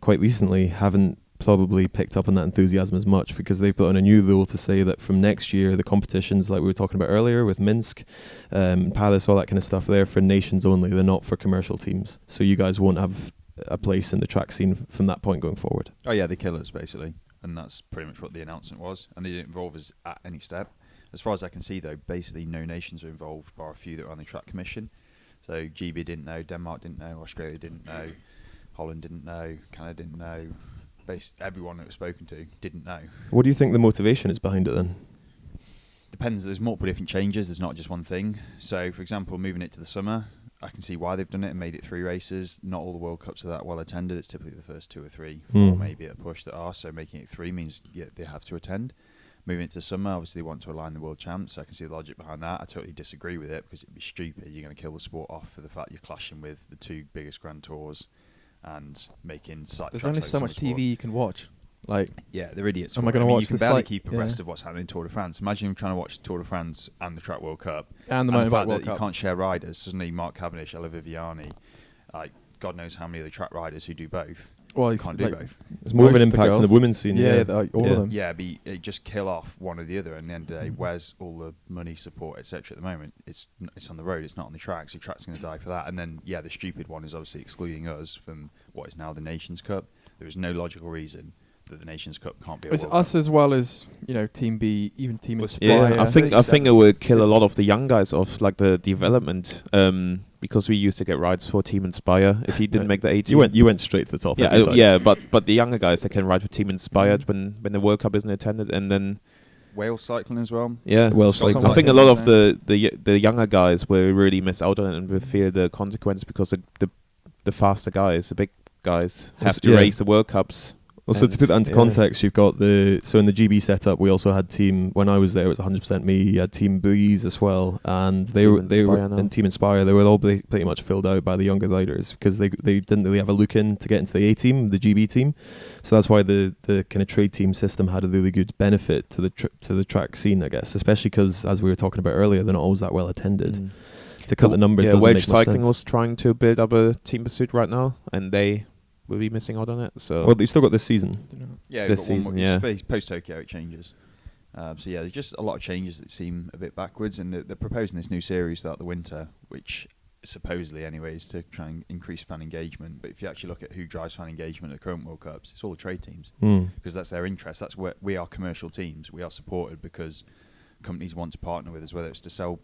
quite recently haven't probably picked up on that enthusiasm as much, because they've put on a new rule to say that from next year the competitions, like we were talking about earlier with Minsk, Paris, all that kind of stuff, they're for nations only, they're not for commercial teams. So you guys won't have a place in the track scene from that point going forward. Oh yeah, they kill us basically, and that's pretty much what the announcement was, and they didn't involve us at any step. As far as I can see though, basically no nations are involved bar a few that are on the track commission. So GB didn't know, Denmark didn't know, Australia didn't know, Holland didn't know, Canada didn't know. Everyone that was spoken to didn't know. What do you think the motivation is behind it then? Depends. There's multiple different changes. There's not just one thing. So, for example, moving it to the summer, I can see why they've done it and made it 3 races. Not all the World Cups are that well attended. It's typically the first 2 or 3, 4 maybe at a push that are. So making it 3 means they have to attend. Moving it to summer, obviously they want to align the world champs. So I can see the logic behind that. I totally disagree with it because it'd be stupid. You're going to kill the sport off for the fact you're clashing with the 2 biggest Grand Tours and making There's only so much TV you can watch. Like, yeah, they're idiots. Am I going to watch? You can barely keep abreast of what's happening in Tour de France. Imagine trying to watch Tour de France and the Track World Cup and the fact World that Cup. You can't share riders. Suddenly, Mark Cavendish, Ella Viviani, like God knows how many of the track riders who do both. Well, can't do both. There's more of an Most of the impact on the girls. women's scene. Yeah, all of them. Yeah, but you just kill off one or the other, and at the end of the day, where's all the money, support, etc. At the moment, it's on the road. It's not on the track. So the track's going to die for that. And then, the stupid one is obviously excluding us from what is now the Nations Cup. There is no logical reason that the Nations Cup can't be. It's us as well as Team B, even Team Inspire. Yeah, I think it will kill a lot of the young guys off like the development. Because we used to get rides for Team Inspire if he didn't make the 18. You went straight to the top. But the younger guys, they can ride for Team Inspired when the World Cup isn't attended, and then Wales cycling as well. Yeah, Wales cycling. I think a lot of the younger guys will really miss out on it and will feel the consequence because the faster guys, the big guys, have to race the World Cups. Also, to put that into context, you've got in the GB setup, we also had when I was there, it was 100% me. You had Team Breeze as well, and they were and Team Inspire. They were all pretty much filled out by the younger riders because they didn't really have a look in to get into the A team, the GB team. So that's why the kind of trade team system had a really good benefit to the track scene, I guess, especially because, as we were talking about earlier, they're not always that well attended. To cut the numbers, doesn't make much Cycling sense. was trying to build up a team pursuit right now, and they will be missing out on it. So well, you've still got this season. Yeah, this season. Post Tokyo it changes. There's just a lot of changes that seem a bit backwards, and they're proposing this new series throughout the winter, which supposedly, anyways, to try and increase fan engagement. But if you actually look at who drives fan engagement at the current World Cups, it's all the trade teams because that's their interest. That's where we are commercial teams. We are supported because companies want to partner with us, whether it's to sell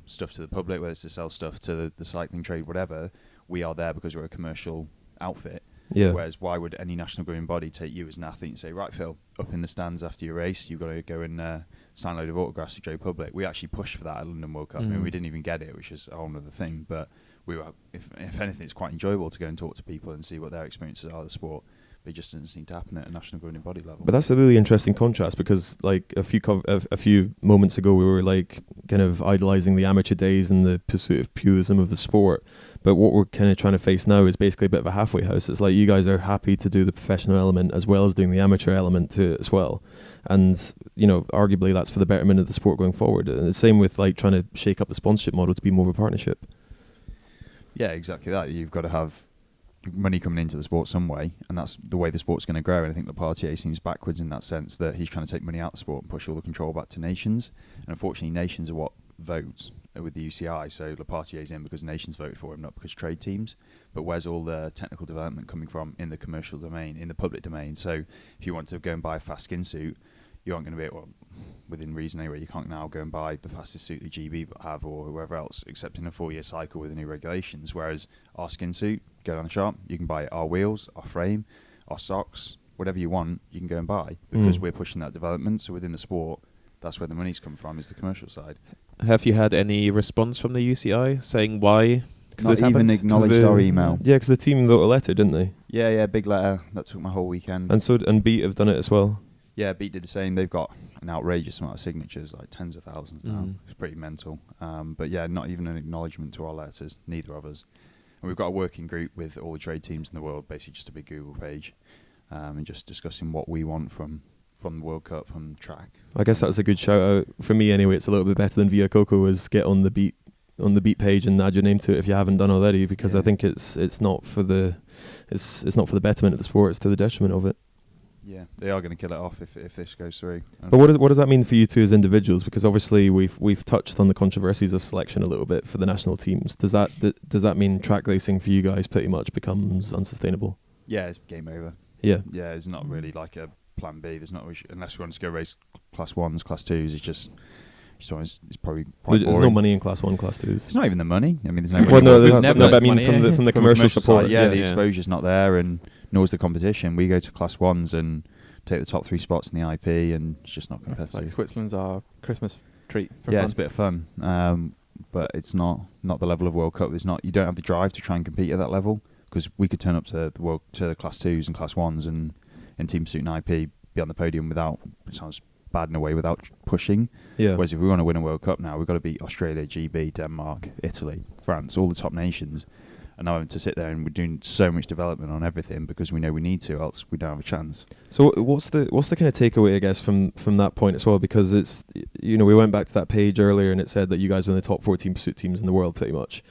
stuff to the public, whether it's to sell stuff to the cycling trade, whatever. We are there because we're a commercial outfit. Yeah. Whereas why would any national governing body take you as an athlete and say, right, Phil, up in the stands after your race, you've got to go and sign a load of autographs to Joe Public. We actually pushed for that at London World Cup. I mean, we didn't even get it, which is a whole other thing. But we were, if anything, it's quite enjoyable to go and talk to people and see what their experiences are of the sport. But it just doesn't seem to happen at a national governing body level. But that's a really interesting contrast because, like, a few moments ago, we were like kind of idolizing the amateur days and the pursuit of purism of the sport. But what we're kind of trying to face now is basically a bit of a halfway house. It's like you guys are happy to do the professional element as well as doing the amateur element to it as well. And, arguably that's for the betterment of the sport going forward. And the same with like trying to shake up the sponsorship model to be more of a partnership. Yeah, exactly that. You've got to have money coming into the sport some way, and that's the way the sport's going to grow. And I think Lepatier seems backwards in that sense that he's trying to take money out of the sport and push all the control back to nations. And unfortunately, nations are what votes with the UCI. So Lepatier's in because nations voted for him, not because trade teams. But where's all the technical development coming from in the commercial domain, in the public domain? So if you want to go and buy a fast skin suit, you aren't going to be within reason anyway. You can't now go and buy the fastest suit the GB have or whoever else, except in a 4-year cycle with the new regulations. Whereas our skin suit, go down the shop, you can buy our wheels, our frame, our socks, whatever you want, you can go and buy because we're pushing that development. So within the sport, that's where the money's come from, is the commercial side. Have you had any response from the UCI saying why? Not even acknowledged our email. Yeah, because the team wrote a letter, didn't they? Yeah, big letter. That took my whole weekend. And Beat have done it as well. Yeah, Beat did the same. They've got an outrageous amount of signatures, like tens of thousands now. It's pretty mental. But yeah, not even an acknowledgement to our letters, neither of us. And we've got a working group with all the trade teams in the world, basically just a big Google page, and just discussing what we want from the World Cup, from track. I guess that was a good shout out. For me anyway, it's a little bit better than Via Coco was get on the Beat on the beat page and add your name to it if you haven't done already, because Yeah. I think it's not for the betterment of the sport, it's to the detriment of it. Yeah, they are going to kill it off if this goes through. But what does that mean for you two as individuals? Because obviously we've touched on the controversies of selection a little bit for the national teams. Does that mean track racing for you guys pretty much becomes unsustainable? Yeah, it's game over. Yeah. Yeah, it's not really like a plan B. There's not unless we want to go race class 1s, class 2s. It's probably quite There's no boring. money in class 1, class 2s. It's not even the money. I mean, there's no money. Well, no, We've no, never but I had mean money, from the From commercial support. side, yeah, the yeah. exposure's not there, and nor's the competition. We go to class 1s and take the top 3 spots in the IP, and it's just not It's like competitive. Switzerland's our Christmas treat for Yeah, fun. it's a bit of fun, but it's not the level of World Cup. You don't have the drive to try and compete at that level, because we could turn up to the class 2s and class 1s and in team suit and IP be on the podium without, it sounds bad in a way, without pushing. Yeah. Whereas if we want to win a World Cup now, we've got to beat Australia, GB, Denmark, Italy, France, all the top nations. And now having to sit there and we're doing so much development on everything because we know we need to, else we don't have a chance. So what's the kind of takeaway, I guess, from that point as well? Because it's, we went back to that page earlier and it said that you guys were in the top 14 pursuit teams in the world pretty much.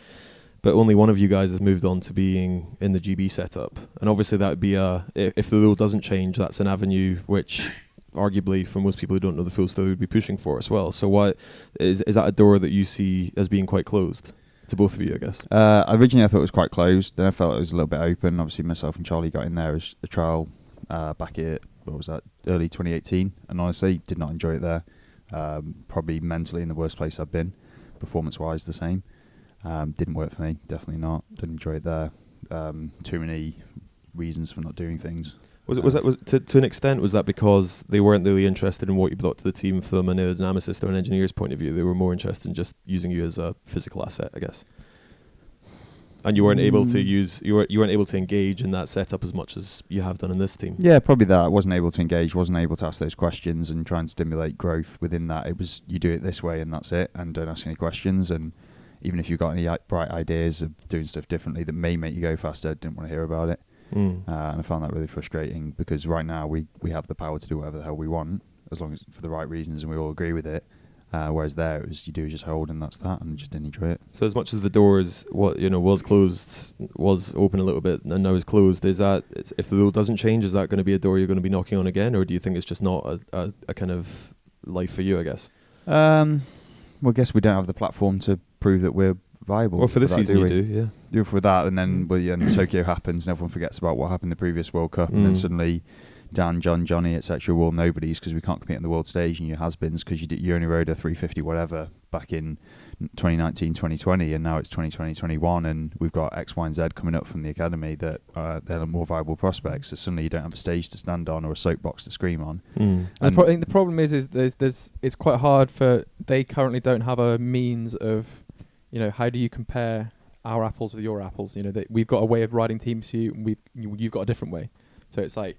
But only one of you guys has moved on to being in the GB setup. And obviously that would be if the rule doesn't change, that's an avenue which arguably for most people who don't know the full story would be pushing for as well. So what is that a door that you see as being quite closed to both of you, I guess? Originally I thought it was quite closed, then I felt it was a little bit open. Obviously myself and Charlie got in there as a trial back at, early 2018, and honestly did not enjoy it there. Probably mentally in the worst place I've been, performance wise the same. Didn't work for me, definitely not. Didn't enjoy it there. Too many reasons for not doing things. Was to an extent, was that because they weren't really interested in what you brought to the team from an aerodynamicist or an engineer's point of view? They were more interested in just using you as a physical asset, I guess. And you weren't able to you weren't able to engage in that setup as much as you have done in this team. Yeah, probably that. I wasn't able to engage, wasn't able to ask those questions and try and stimulate growth within that. It was, you do it this way and that's it, and don't ask any questions. And even if you've got any bright ideas of doing stuff differently that may make you go faster, didn't want to hear about it. And I found that really frustrating, because right now we have the power to do whatever the hell we want, as long as for the right reasons and we all agree with it. Whereas there, it was, you do just hold and that's that, and just didn't enjoy it. So as much as the doors was closed, was open a little bit, and now is closed, is that, if the rule doesn't change, is that going to be a door you're going to be knocking on again, or do you think it's just not a kind of life for you, I guess? Well, I guess we don't have the platform to prove that we're viable. Well, for this that, season you we? do, yeah. Do for that, and then and Tokyo happens, and everyone forgets about what happened in the previous World Cup, and then suddenly Dan, John, Johnny, etc. were all nobodies because we can't compete on the world stage, and you has-beens because you only rode a 350 whatever back in 2019, 2020, and now it's 2020, 21, and we've got X, Y, and Z coming up from the academy that they're more viable prospects. So suddenly you don't have a stage to stand on or a soapbox to scream on. And I think the problem is there's it's quite hard for, they currently don't have a means of, how do you compare our apples with your apples? We've got a way of riding team suit, and you've got a different way. So it's like,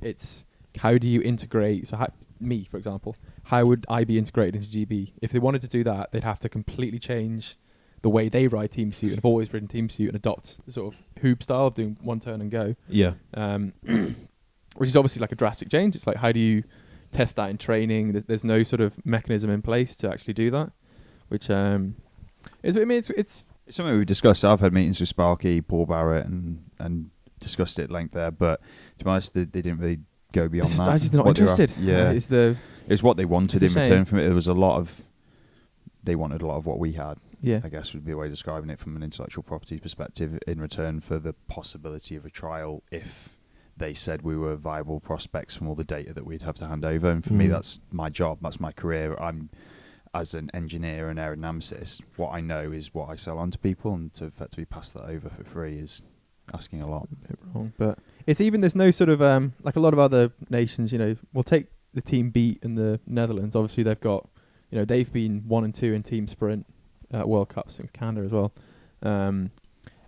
how do you integrate? So me, for example, how would I be integrated into GB? If they wanted to do that, they'd have to completely change the way they ride team suit, and have always ridden team suit, and adopt the sort of Huub style of doing one turn and go. Yeah. Which is obviously like a drastic change. It's like, how do you test that in training? There's no sort of mechanism in place to actually do that, which it's something we've discussed. I've had meetings with Sparky, Paul Barrett, and discussed it at length there, but to be honest, they didn't really go beyond that. I'm just not interested. It's what they wanted in it's a return shame. from it. They wanted a lot of what we had. Yeah. I guess would be a way of describing it from an intellectual property perspective, in return for the possibility of a trial if they said we were viable prospects from all the data that we'd have to hand over. And for me, that's my job, that's my career. I'm, as an engineer and aerodynamicist, what I know is what I sell on to people, and to effectively pass that over for free is asking a lot. A bit wrong, but it's even, there's no sort of like a lot of other nations, we'll take the team beat in the Netherlands. Obviously they've got, they've been 1 and 2 in team sprint World Cups, in Canada as well, and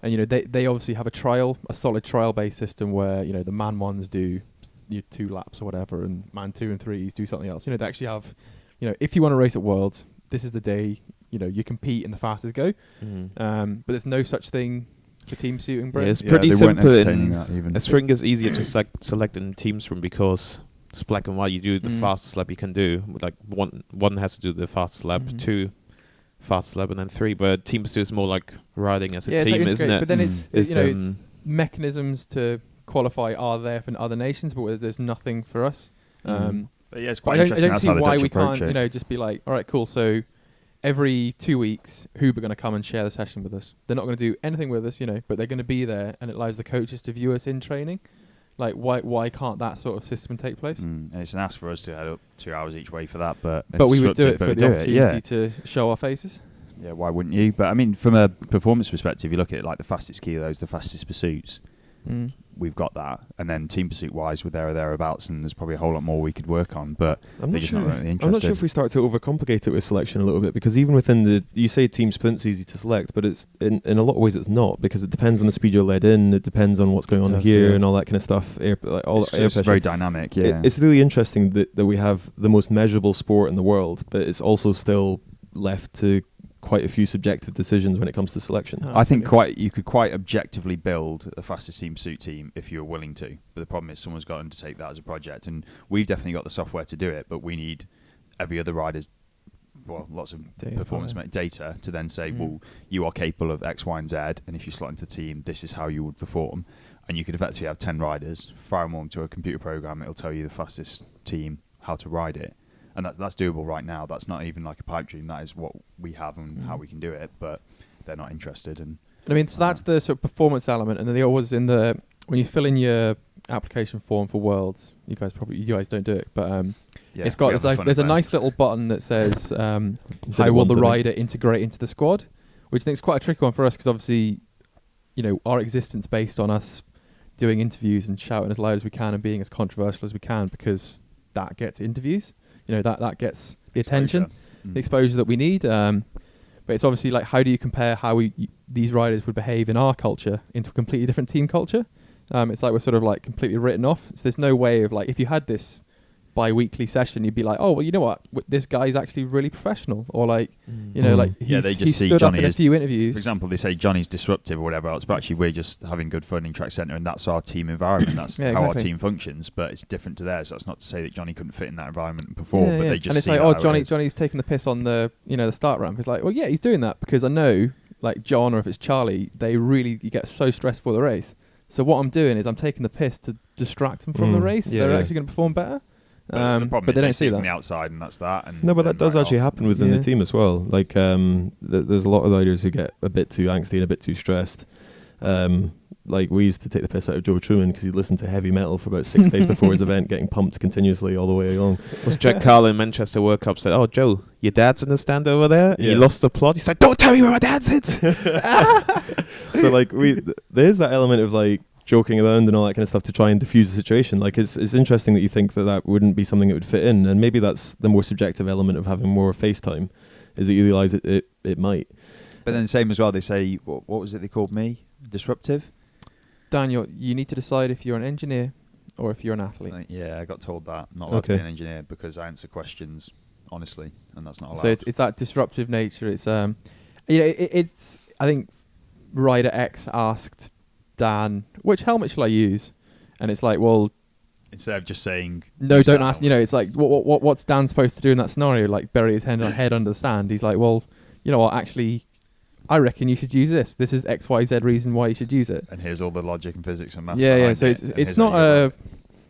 they obviously have a solid trial based system where the man ones do 2 laps or whatever, and man 2 and 3s do something else. They actually have, if you want to race at Worlds, this is the day you compete in the fastest go. But there's no such thing for team suit in Britain. Yeah, it's pretty they weren't simple. entertaining that even. A spring is easier to select in teams room because it's black and white. You do the fastest lap you can do. Like one has to do the fastest lap. 2 fastest lap and then 3. But Team Pursuit is more like riding as a it's team, like isn't it? But then it's It's mechanisms to qualify are there for other nations, but there's nothing for us. But yeah, it's But quite I interesting. don't see That's how the why Dutch we approach can't, it. just be like, all right, cool. So every 2 weeks, Huub are going to come and share the session with us. They're not going to do anything with us, but they're going to be there, and it allows the coaches to view us in training. Like, why can't that sort of system take place? And it's an ask for us to head up 2 hours each way for that, but we would do disruptive, it for but the we do opportunity to show our faces. Yeah, why wouldn't you? But I mean, from a performance perspective, you look at it like the fastest kilos, the fastest pursuits. We've got that, and then Team Pursuit wise, we're there or thereabouts, and there's probably a whole lot more we could work on. But they're just not really interested. I'm not sure if we start to overcomplicate it with selection a little bit, because even within you say team sprint's easy to select, but it's in a lot of ways it's not, because it depends on the speed you're led in, it depends on what's going on here and all that kind of stuff. It's very dynamic. Yeah, it's really interesting that we have the most measurable sport in the world, but it's also still left to quite a few subjective decisions when it comes to selection. I think you could quite objectively build a fastest Team Pursuit team if you were willing to. But the problem is someone's got to undertake that as a project, and we've definitely got the software to do it. But we need every other rider's lots of performance data to then say, well, you are capable of X, Y, and Z, and if you slot into the team, this is how you would perform. And you could effectively have 10 riders, fire them all into a computer program. It'll tell you the fastest team, how to ride it. And that's doable right now. That's not even like a pipe dream. That is what we have and how we can do it. But they're not interested. And I mean, so that's the sort of performance element. And then they always when you fill in your application form for Worlds, you guys don't do it, but it's got there's a nice little button that says how will the rider integrate into the squad, which I think is quite a tricky one for us, because obviously, our existence based on us doing interviews and shouting as loud as we can and being as controversial as we can, because that gets interviews. That gets the attention, the exposure that we need. But it's obviously like, how do you compare how these riders would behave in our culture into a completely different team culture? It's like we're sort of like completely written off. So there's no way of like, if you had this bi-weekly session, you'd be like, oh, well, you know what? This guy's actually really professional. Or like, they just he's see stood Johnny up in a few interviews. For example, they say Johnny's disruptive or whatever else, but actually we're just having good fun in track centre, and that's our team environment. That's how our team functions, but it's different to theirs. That's not to say that Johnny couldn't fit in that environment and perform, but they just and it's see like, how Johnny's taking the piss on the the start ramp. It's like, well, yeah, he's doing that because I know, like John, or if it's Charlie, you get so stressed for the race. So what I'm doing is I'm taking the piss to distract them from the race. They're actually going to perform better. The problem but is they don't see that from the outside, and that's that. And no, but that does actually happen within the team as well. Like, there's a lot of riders who get a bit too angsty and a bit too stressed. Like, we used to take the piss out of Joe Truman because he'd listened to heavy metal for about 6 days before his event, getting pumped continuously all the way along. Was Jack Callum in Manchester World Cup said, "Oh, Joe, your dad's in the stand over there." Yeah. He lost the plot. He said, "Don't tell me where my dad sits." So like, there's that element of like joking around and all that kind of stuff to try and diffuse the situation. Like, it's interesting that you think that wouldn't be something that would fit in, and maybe that's the more subjective element of having more FaceTime, is that you realise it might. But then same as well, they say, what was it they called me? Disruptive? Daniel, you need to decide if you're an engineer or if you're an athlete. I got told that. I'm not allowed to be an engineer because I answer questions honestly, and that's not allowed. So it's that disruptive nature. It's it's I think Rider X asked Dan, which helmet shall I use? And it's like, well, instead of just saying no, don't ask. It's like, what's Dan supposed to do in that scenario? Like, bury his head under the stand. He's like, well, you know what? Actually, I reckon you should use this. This is X, Y, Z reason why you should use it. And here's all the logic and physics and maths. Yeah. So it's not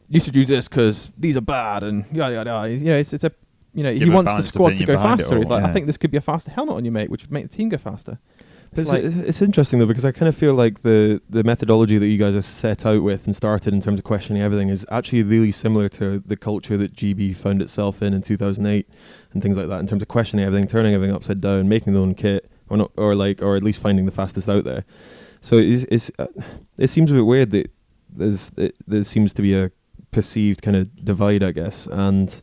you should use this because these are bad and yada yada. It's a he wants the squad to go faster. He's like, I think this could be a faster helmet on you, mate, which would make the team go faster. It's interesting though, because I kind of feel like the methodology that you guys have set out with and started in terms of questioning everything is actually really similar to the culture that GB found itself in 2008 and things like that, in terms of questioning everything, turning everything upside down, making their own kit, or at least finding the fastest out there. So it seems a bit weird that there seems to be a perceived kind of divide, I guess, and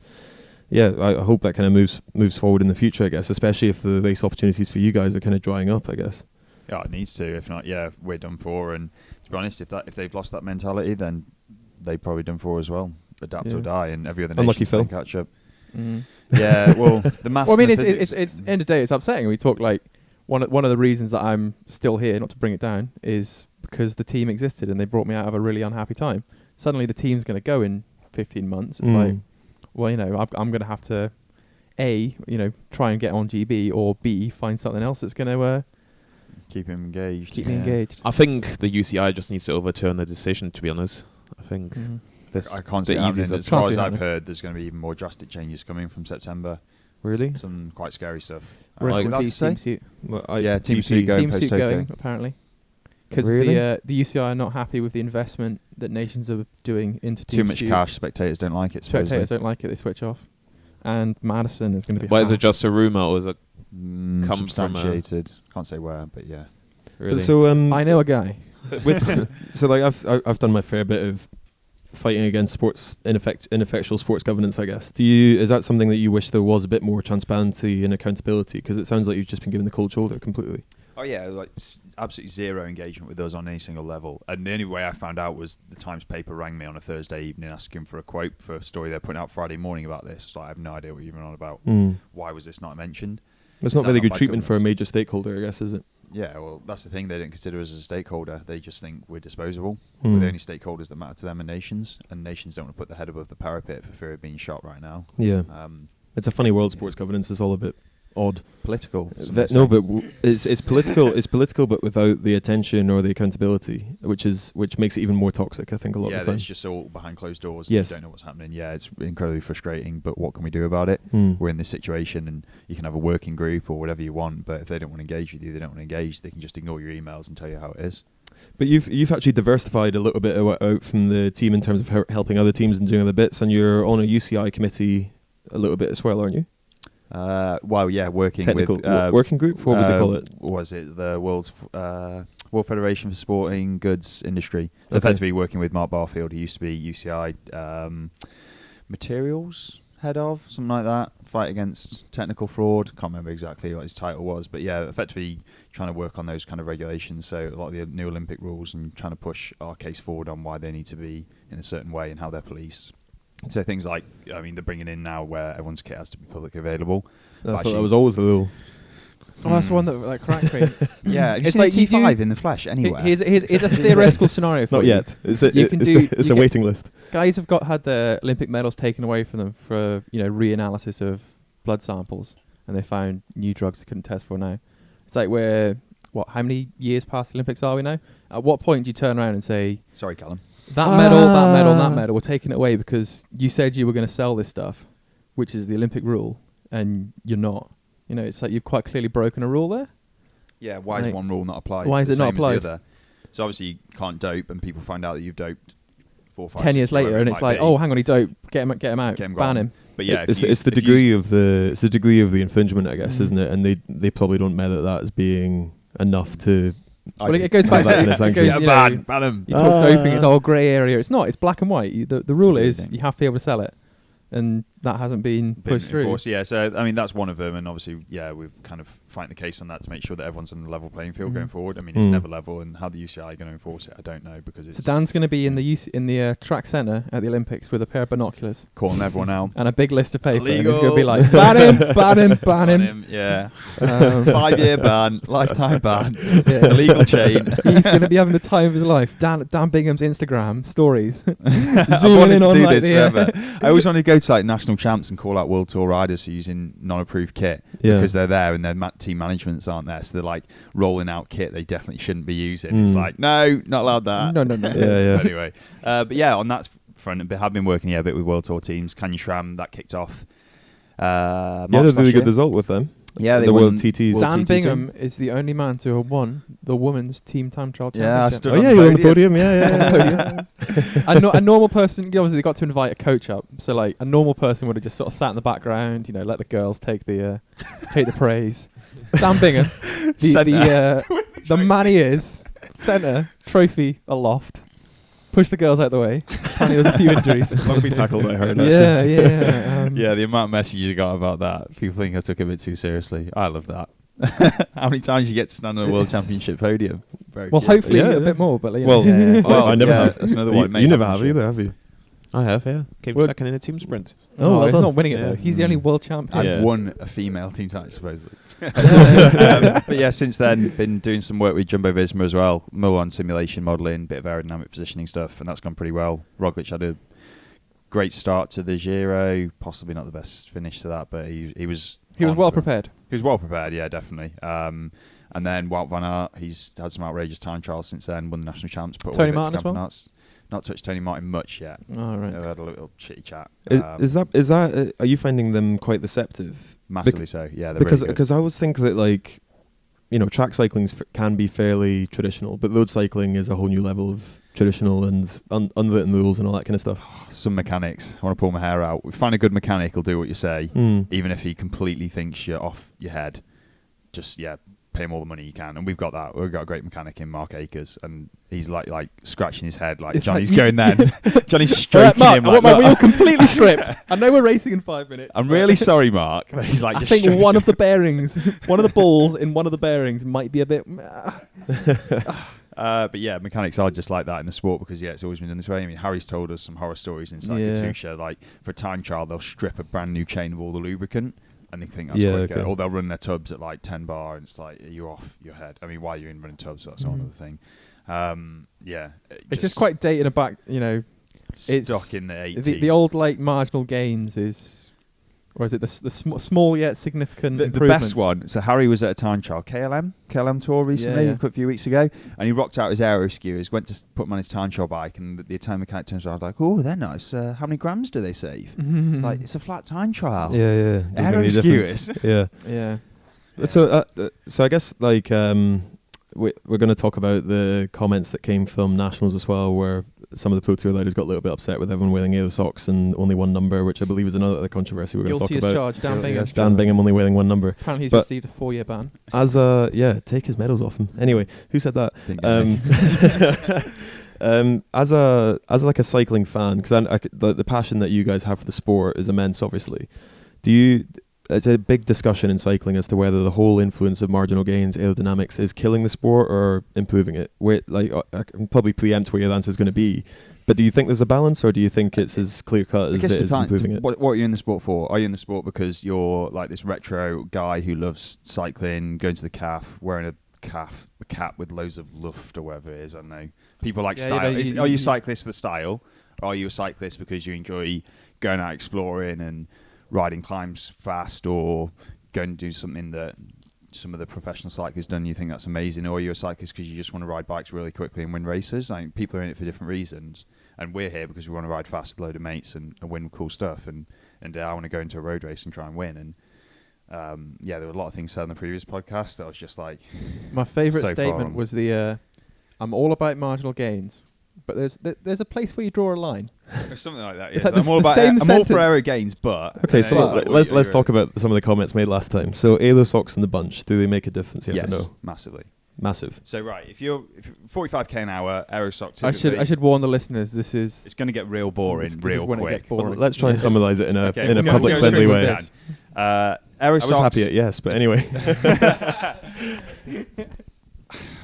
yeah, I hope that kind of moves forward in the future, I guess, especially if the race opportunities for you guys are kind of drying up, I guess. Yeah, it needs to. If not, we're done for. And to be honest, if they've lost that mentality, then they've probably done for as well. Adapt or die, and every other nation can catch up. Mm-hmm. Yeah, well, the maths. Well, I mean, it's end of the day, it's upsetting. We talk like one of the reasons that I'm still here, not to bring it down, is because the team existed and they brought me out of a really unhappy time. Suddenly, the team's going to go in 15 months. It's like, well, I'm going to have to A, try and get on GB, or B, find something else that's going to keep him engaged. Keep me engaged. I think the UCI just needs to overturn the decision, to be honest. I think I can't see it happening. As far as I've heard, there's going to be even more drastic changes coming from September. Really? Some quite scary stuff. Team suit. Team suit going Team suit post-Tokyo. going, apparently. Because Really? the UCI are not happy with the investment that nations are doing into Too team much suit. cash. Spectators don't like it. Spectators don't like it. They switch off. And Madison is going to be. But is it just a rumor, or is it come from substantiated? Can't say where, but yeah. really? So I know a guy. so like I've done my fair bit of fighting against sports ineffectual sports governance, I guess. Is that something that you wish there was a bit more transparency and accountability? Because it sounds like you've just been given the cold shoulder completely. Oh yeah, like absolutely zero engagement with us on any single level. And the only way I found out was the Times paper rang me on a Thursday evening asking for a quote for a story they're putting out Friday morning about this. So I have no idea what you're even on about. Why was this not mentioned? It's Is not that very not good by treatment for a governments? major stakeholder, I guess, is it? Yeah, well, that's the thing. They don't consider us as a stakeholder. They just think we're disposable. We're the only stakeholders that matter to them are nations, and nations don't want to put their head above the parapet for fear of being shot right now. Yeah. It's a funny world, sports governance is all a bit odd. Political. It's political. It's political, but without the attention or the accountability, which makes it even more toxic. I think a lot of the time. It's just all behind closed doors. Yes. And you don't know what's happening. Yeah, it's incredibly frustrating. But what can we do about it? Mm. We're in this situation, and you can have a working group or whatever you want. But if they don't want to engage with you, they don't want to engage. They can just ignore your emails and tell you how it is. But you've actually diversified a little bit out from the team in terms of helping other teams and doing other bits, and you're on a UCI committee a little bit as well, aren't you? Well, yeah, working Technical with working group. What would they call it? Was it the World Federation for Sporting Goods Industry? So Okay. effectively working with Mark Barfield, who used to be UCI materials head of, something like that. Fight against technical fraud. Can't remember exactly what his title was, but yeah, effectively trying to work on those kind of regulations. So a lot of the new Olympic rules and trying to push our case forward on why they need to be in a certain way and how they're policed. So things like, I mean, they're bringing in now where everyone's kit has to be publicly available. I thought that was always the rule. Oh, that's the one that cracks me. Yeah, have you It's seen like a you T5 do- in the flesh anywhere? Here's a theoretical scenario for Not you. yet. It's You a waiting list. Guys have had their Olympic medals taken away from them for reanalysis of blood samples, and they found new drugs they couldn't test for now. It's like how many years past the Olympics are we now? At what point do you turn around and say, Sorry, Callum. that medal, we're taking it away because you said you were going to sell this stuff, which is the Olympic rule, and you're not. It's like you've quite clearly broken a rule there. Yeah, why is one rule not applied? Why is the it not same as the applied? other? So obviously you can't dope, and people find out that you've doped 4, 5, 10 years 6, whatever later, it and it's might like, be. oh, hang on, he doped. Get him out. Get him Ban gone. him. But yeah, it's the degree of the infringement, I guess, isn't it? And they probably don't measure that as being enough to. Well, it goes back that in a to sanction. ban him. You talk doping, it's all grey area. It's not. It's black and white. The rule is Everything. you have to be able to sell it, and that hasn't been pushed through. Enforced. Yeah, so I mean that's one of them, and obviously, yeah, we've kind of fighting the case on that to make sure that everyone's on a level playing field going forward. I mean, it's never level, and how the UCI are going to enforce it, I don't know because it's So Dan's going to be in the track centre at the Olympics with a pair of binoculars calling everyone out. and a big list of paper. And he's Illegal. going to be like, ban him, ban him, ban him. Yeah, 5-year ban, lifetime ban, Yeah. illegal chain. He's going to be having the time of his life. Dan Bingham's Instagram stories. I've Zooming wanted in to on do like this the, forever. I always want to go to like national champs and call out World Tour riders for using non-approved kit because they're there and their team managements aren't there, so they're like rolling out kit they definitely shouldn't be using. It's like, no, not allowed that. No. Yeah. Anyway, but yeah, on that front, I have been working a bit with World Tour teams. Canyon SRAM, that kicked off. Yeah, there's a really good result with them. Yeah, they the won World TTs. World Dan TT Bingham is the only man to have won the women's team time trial Yeah, I championship. stood Oh on yeah, the you're on the podium. podium. Yeah. A normal person, obviously, they got to invite a coach up. So, like, a normal person would have just sort of sat in the background, let the girls take the praise. Dan Bingham, the man he is, centre, trophy aloft, push the girls out the way. Apparently, there was a few injuries. Must be tackled. I heard. Yeah. Yeah, the amount of messages you got about that, people think I took it a bit too seriously. I love that. How many times you get to stand on a World Championship podium? Very Well, good. hopefully Yeah, a yeah. bit more, but Well, I never have. That's another one. You never have either, have you? I have, yeah. Came Well- second in a team sprint. well well he's done. not winning it Yeah. though. He's the only world champion. I've Yeah. won a female team title, supposedly. But yeah, since then, been doing some work with Jumbo Visma as well. More on simulation modelling, bit of aerodynamic positioning stuff, and that's gone pretty well. Roglic had a great start to the Giro. Possibly not the best finish to that, but he was. He was well prepared. He was well prepared, yeah, definitely. And then Wout van Aert, he's had some outrageous time trials since then. Won the national champs. Tony Martin as well. Not touched Tony Martin much yet. Oh, right. I've had a little chitty chat. Is that? Are you finding them quite deceptive? Massively so. Yeah, they're because really good. because I always think that, like, you know, track cycling can be fairly traditional, but road cycling is a whole new level of traditional and unwritten rules and all that kind of stuff. Some mechanics. I want to pull my hair out. Find a good mechanic. He'll do what you say, even if he completely thinks you're off your head. Just pay him all the money you can, and we've got that. We've got a great mechanic in Mark Akers, and he's like scratching his head, like Johnny's going then. Johnny's stroking Mark, him. I want my wheel completely stripped. I know we're racing in 5 minutes. I'm really sorry, Mark. But he's like, I just think stroking one of the bearings, one of the balls in one of the bearings might be a bit. But yeah, mechanics are just like that in the sport because it's always been done this way. I mean, Harry's told us some horror stories inside Katusha. Like for a time trial, they'll strip a brand new chain of all the lubricant. And they think that's quicker. Okay. Or they'll run their tubs at like 10 bar, and it's like you're off your head. I mean, while you're in running tubs, that's another thing. It's just quite dated back, you know. Stuck in the 80s. The old like marginal gains is, or is it the small yet significant the best one? So Harry was at a time trial, KLM Tour recently, a few weeks ago, and he rocked out his aero skewers, went to put them on his time trial bike, and the Italian mechanic turns around like, "Oh, they're nice. How many grams do they save?" Like, it's a flat time trial. Yeah. Aero skewers. Yeah. So I guess like we're going to talk about the comments that came from Nationals as well, where some of the Pro Tour riders got a little bit upset with everyone wearing aero socks and only one number, which I believe is another controversy we're going to talk Guilty as about. charged, Dan Bingham. Dan Bingham only wearing one number. Apparently he's received a 4-year ban. Take his medals off him. Anyway, who said that? As a cycling fan, because the passion that you guys have for the sport is immense, obviously. It's a big discussion in cycling as to whether the whole influence of marginal gains, aerodynamics, is killing the sport or improving it. I can probably preempt where your answer is going to be, but do you think there's a balance, or do you think it's as clear cut as it is improving it? What are you in the sport for? Are you in the sport because you're like this retro guy who loves cycling, going to the CAF, wearing a cap with loads of luft or whatever it is? I don't know. People like style. Are you a cyclist for style? Or are you a cyclist because you enjoy going out exploring and riding climbs fast, or going to do something that some of the professional cyclists done, you think that's amazing? Or are you a cyclist because you just want to ride bikes really quickly and win races? I mean, people are in it for different reasons, and we're here because we want to ride fast with a load of mates and win cool stuff, and I want to go into a road race and try and win. And there were a lot of things said in the previous podcast that I was just like, my favourite statement was I'm all about marginal gains, but there's a place where you draw a line. Something like that. Yes. Like I'm all for aero gains, but okay. So let's talk about some of the comments made last time. So aero socks in the bunch, do they make a difference? Yes or no? Massively. Massive. So right, if 45k an hour aero sock, I should warn the listeners. It's going to get real boring real quick. It gets boring. Well, let's try and summarise it in a public friendly way. Aero socks. I was happy at yes, but anyway.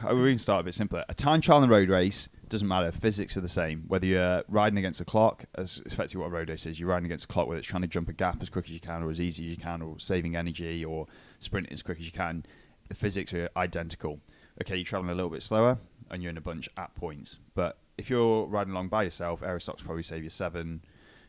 I will even start a bit simpler. A time trial and a road race doesn't matter. Physics are the same. Whether you're riding against the clock, as effectively what a road race is, you're riding against the clock, whether it's trying to jump a gap as quick as you can, or as easy as you can, or saving energy, or sprinting as quick as you can. The physics are identical. Okay, you're traveling a little bit slower, and you're in a bunch at points. But if you're riding along by yourself, aero socks probably save you 7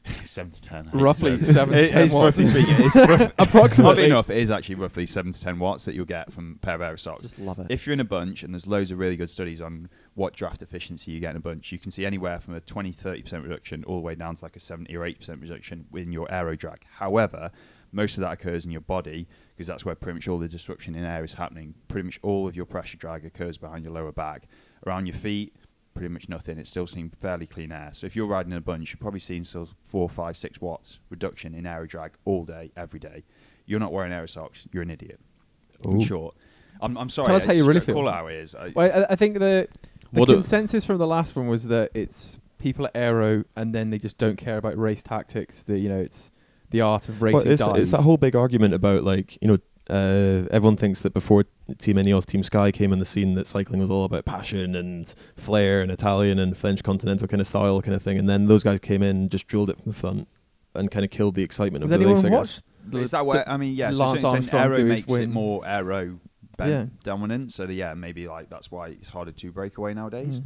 to 10. Roughly 7 to 10 watts. Roughly speaking, it's approximately. Oddly enough, it is actually roughly 7 to 10 watts that you'll get from a pair of aero socks. Just love it. If you're in a bunch, and there's loads of really good studies on what draft efficiency you get in a bunch, you can see anywhere from a 20-30% reduction all the way down to like a 70 or 80% reduction in your aero drag. However, most of that occurs in your body, because that's where pretty much all the disruption in air is happening. Pretty much all of your pressure drag occurs behind your lower back. Around your feet, pretty much nothing. It still seems fairly clean air. So if you're riding in a bunch, you're probably seeing still 4, 5, 6 watts reduction in aero drag all day, every day. You're not wearing aero socks. You're an idiot. In short. I'm sorry. Tell us how you really feel. Call out is. I think the consensus from the last one was that it's people at aero, and then they just don't care about race tactics. It's the art of racing. It's that whole big argument about everyone thinks that before Team Ineos, Team Sky came on the scene, that cycling was all about passion and flair and Italian and French continental kind of style kind of thing, and then those guys came in and just drilled it from the front and kind of killed the excitement of the race, I guess. Is that where, Lance Armstrong aero makes it more aero dominant, so maybe like that's why it's harder to break away nowadays.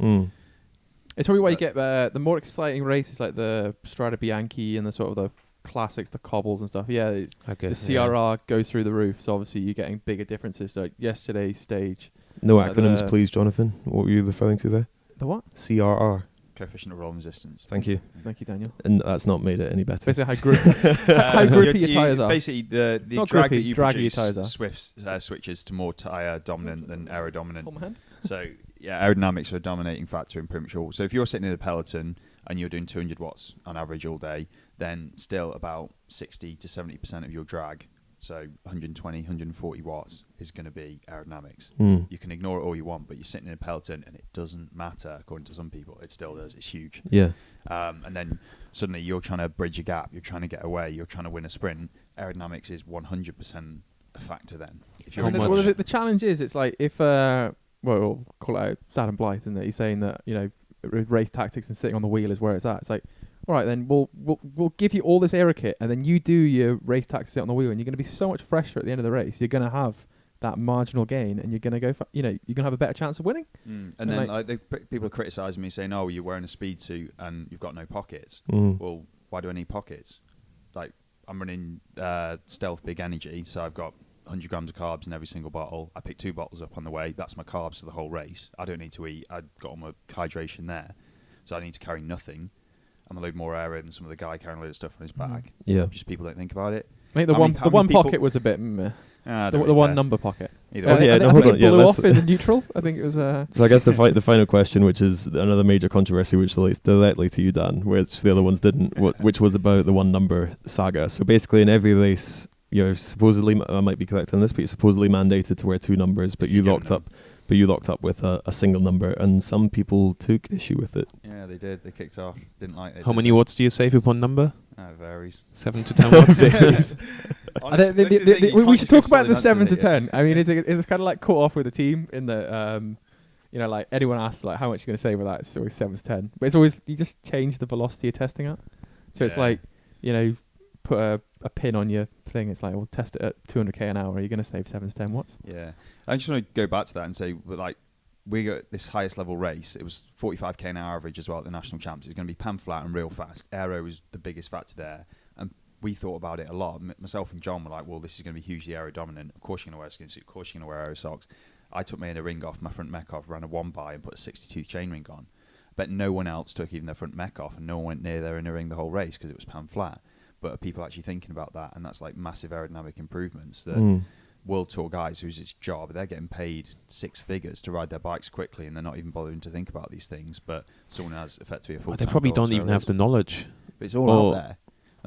It's probably why you get the more exciting races like the Strada Bianchi and the sort of the classics, the cobbles and stuff. Yeah, the CRR goes through the roof, so obviously you're getting bigger differences. Like yesterday's stage. No acronyms, please, Jonathan. What were you referring to there? The what? CRR. Coefficient of roll resistance. Thank you. Thank you, Daniel. And that's not made it any better. Basically, how grippy your tyres are. Basically, the Not drag grippy, that you draggy your produce tyres are. switches to more tyre dominant than aero dominant. Hold my hand. So, yeah, aerodynamics are a dominating factor in pretty much all. So if you're sitting in a peloton and you're doing 200 watts on average all day, then still about 60 to 70% of your drag, so 120, 140 watts, is going to be aerodynamics. You can ignore it all you want, but you're sitting in a peloton and it doesn't matter, according to some people. It still does. It's huge. Yeah. And then suddenly you're trying to bridge a gap, you're trying to get away, you're trying to win a sprint. Aerodynamics is 100% a factor then. If you're the challenge is, it's like if, we'll call it out, it's Adam Blythe, isn't it? He's saying that, race tactics and sitting on the wheel is where it's at. It's like, all right, then we'll give you all this aero kit, and then you do your race tactics sit on the wheel, and you're going to be so much fresher at the end of the race. You're going to have that marginal gain, and you're going to go, you're going to have a better chance of winning. And then people are criticising me, saying, "Oh, you're wearing a speed suit and you've got no pockets." Well, why do I need pockets? Like, I'm running Stealth Big Energy, so I've got 100 grams of carbs in every single bottle. I pick 2 bottles up on the way. That's my carbs for the whole race. I don't need to eat. I've got all my hydration there, so I need to carry nothing. I'm a load more air than some of the guy carrying a load of stuff on his back. Yeah. Just people don't think about it. I think the one pocket was a bit meh. The one number pocket. Either way. Yeah, I think it blew off in the neutral. I think it was. So I guess the final question, which is another major controversy, which relates directly to you, Dan, which the other ones didn't, which was about the one number saga. So basically, in every race, you're supposedly, I might be correct on this, but you're supposedly mandated to wear 2 numbers, but you locked up with a single number, and some people took issue with it. Yeah, they did. They kicked off. Didn't like it. How many watts do you save with one number? It varies. 7 to 10 watts. We should talk about the 7 to 10. I mean, it's kind of like caught off with the team in the, like anyone asks like how much you're going to save with that. It's always 7 to 10, but it's always you just change the velocity you're testing at. So it's like put a pin on your thing. It's like we'll test it at 200k an hour. Are you going to save 7 to 10 watts? Yeah, I just want to go back to that and say, like, we got this highest level race. It was 45k an hour average as well at the national champs. It's going to be pan flat and real fast. Aero was the biggest factor there, and we thought about it a lot. Myself and John were like, well, this is going to be hugely aero dominant. Of course you're going to wear a skin suit. Of course you're going to wear aero socks. I took my inner ring off, my front mech off, ran a 1-by and put a 62 chain ring on. But no one else took even their front mech off, and no one went near their inner ring the whole race because it was pan flat. But are people actually thinking about that? And that's like massive aerodynamic improvements that World Tour guys whose it's job, they're getting paid 6 figures to ride their bikes quickly, and they're not even bothering to think about these things. But someone has effectively a full. They probably don't even have the knowledge. But it's all out there.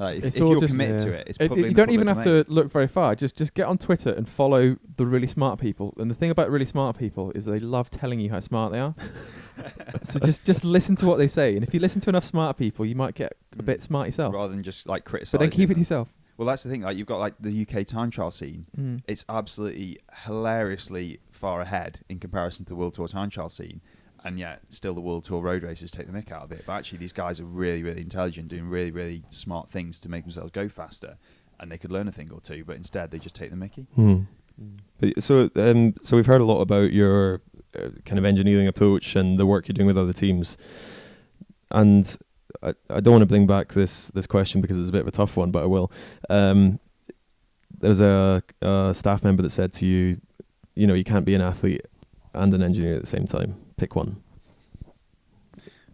If you're committed to it, it's you don't even have to look very far. Just get on Twitter and follow the really smart people. And the thing about really smart people is they love telling you how smart they are. So just listen to what they say. And if you listen to enough smart people, you might get a bit smart yourself. Rather than just like criticise. But then keep it to yourself. Well, that's the thing. Like, you've got like the UK time trial scene. It's absolutely hilariously far ahead in comparison to the World Tour time trial scene. And yet, still the World Tour road races take the mick out of it. But actually, these guys are really, really intelligent, doing really, really smart things to make themselves go faster. And they could learn a thing or two, but instead they just take the mickey. So we've heard a lot about your kind of engineering approach and the work you're doing with other teams. And I don't want to bring back this question because it's a bit of a tough one, but I will. There was a staff member that said to you, you can't be an athlete and an engineer at the same time. Pick one.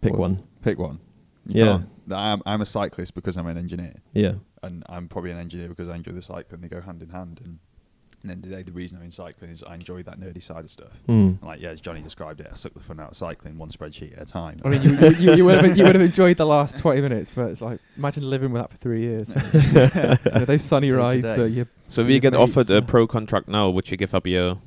Pick one. Yeah. I'm a cyclist because I'm an engineer. Yeah. And I'm probably an engineer because I enjoy the cycling. They go hand in hand. And at the end of the day, the reason I'm in cycling is I enjoy that nerdy side of stuff. Like, as Johnny described it, I suck the fun out of cycling one spreadsheet at a time. I mean, you would have enjoyed the last 20 minutes, but it's like, imagine living with that for 3 years. Those sunny rides that you... So if you get offered a pro contract now, would you give up your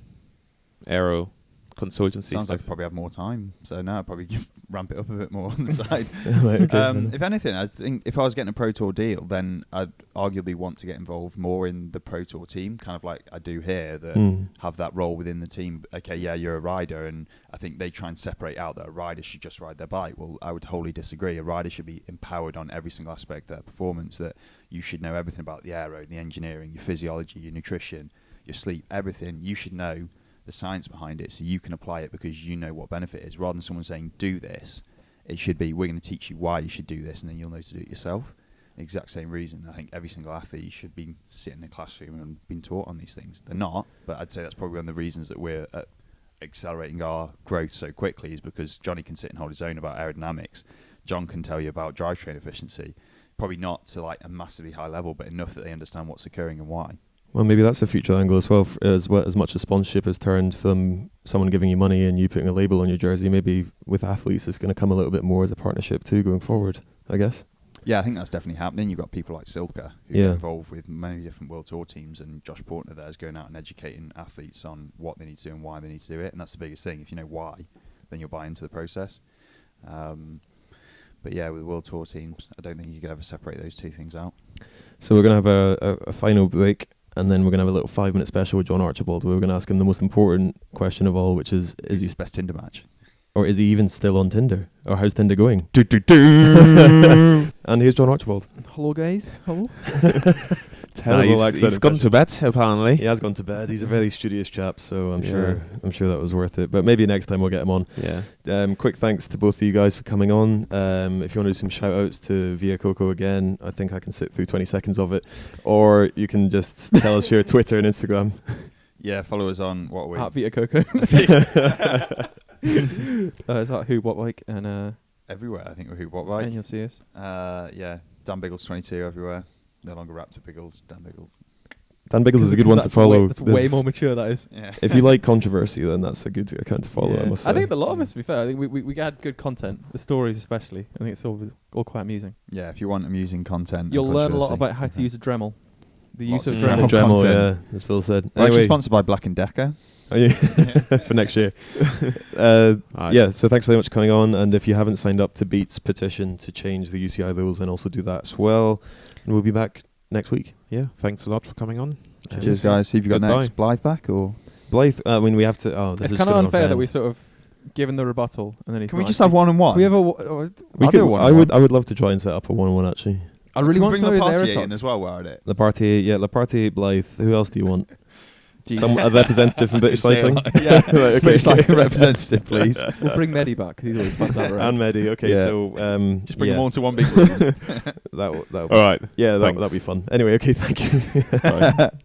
aero consultancy? Sounds like I probably have more time, so now I'd probably ramp it up a bit more on the side. If anything, I think if I was getting a Pro Tour deal, then I'd arguably want to get involved more in the Pro Tour team, kind of like I do here, that have that role within the team. Okay, yeah, you're a rider, and I think they try and separate out that a rider should just ride their bike. Well, I would wholly disagree. A rider should be empowered on every single aspect of their performance, that you should know everything about the aero, the engineering, your physiology, your nutrition, your sleep, everything. You should know the science behind it so you can apply it because you know what benefit is, rather than someone saying do this It should be, we're going to teach you why you should do this, and then you'll know to do it yourself. Exact same reason. I think every single athlete should be sitting in a classroom and being taught on these things. They're not, but I'd say that's probably one of the reasons that we're accelerating our growth so quickly, is because Johnny can sit and hold his own about aerodynamics. John can tell you about drivetrain efficiency. Probably not to like a massively high level, but enough that they understand what's occurring and why. Well, maybe that's a future angle as well. As much as sponsorship has turned from someone giving you money and you putting a label on your jersey, maybe with athletes it's going to come a little bit more as a partnership too going forward, I guess. Yeah, I think that's definitely happening. You've got people like Silka who get involved with many different World Tour teams, and Josh Portner there is going out and educating athletes on what they need to do and why they need to do it. And that's the biggest thing. If you know why, then you'll buy into the process. But yeah, with World Tour teams, I don't think you could ever separate those two things out. So we're going to have a final break, and then we're going to have a little 5-minute special with John Archibald, where we're going to ask him the most important question of all, which is he the best Tinder match? Or is he even still on Tinder? Or how's Tinder going? And here's John Archibald. Hello, guys. Hello. Terrible accent. He's gone to bed, apparently. He has gone to bed. He's a very studious chap, so I'm sure that was worth it. But maybe next time we'll get him on. Yeah. Quick thanks to both of you guys for coming on. If you want to do some shout outs to Via Coco again, I think I can sit through 20 seconds of it. Or you can just tell us your Twitter and Instagram. Yeah, follow us on what we At Vita Coco. It's at Huub Wattbike and everywhere. I think we're Huub Wattbike. And you'll see us. Yeah, Dan Biggles 22 everywhere. No longer Raptor Biggles, Dan Biggles. Dan Biggles is a good one to follow. That's way more mature, that is. Yeah. If you like controversy, then that's a good account to follow. Yeah. I must say. I think a lot of us, to be fair, I think we had good content. The stories, especially. I think it's all quite amusing. Yeah, if you want amusing content, you'll learn a lot about how to use a Dremel. The use of Dremel. Dremel, yeah, as Phil said. We're actually sponsored by Black & Decker. Oh, yeah. For next year. Yeah, so thanks very much for coming on. And if you haven't signed up to Beat's petition to change the UCI rules, then also do that as well. And we'll be back next week. Yeah, thanks a lot for coming on. Cheers, guys. Who have you got next? Blythe back or Blythe? I mean, we have to. Oh, this it's is kind of unfair that we we sort of given the rebuttal and then he's. Can we just have one-on-one? We have a. We could. I would love to try and set up a 1-on-1 actually. I really want to know his Lapartier in as well. Where are they? Lapartier, Blythe. Who else do you want? A representative from British Cycling. Yeah, right, okay. British Cycling representative, please. We'll bring Mehdi back because he's always fun that around. And Mehdi, okay. Yeah. So just bring them all into one big room. That'll all right. Yeah, that'll be fun. Anyway, okay, thank you.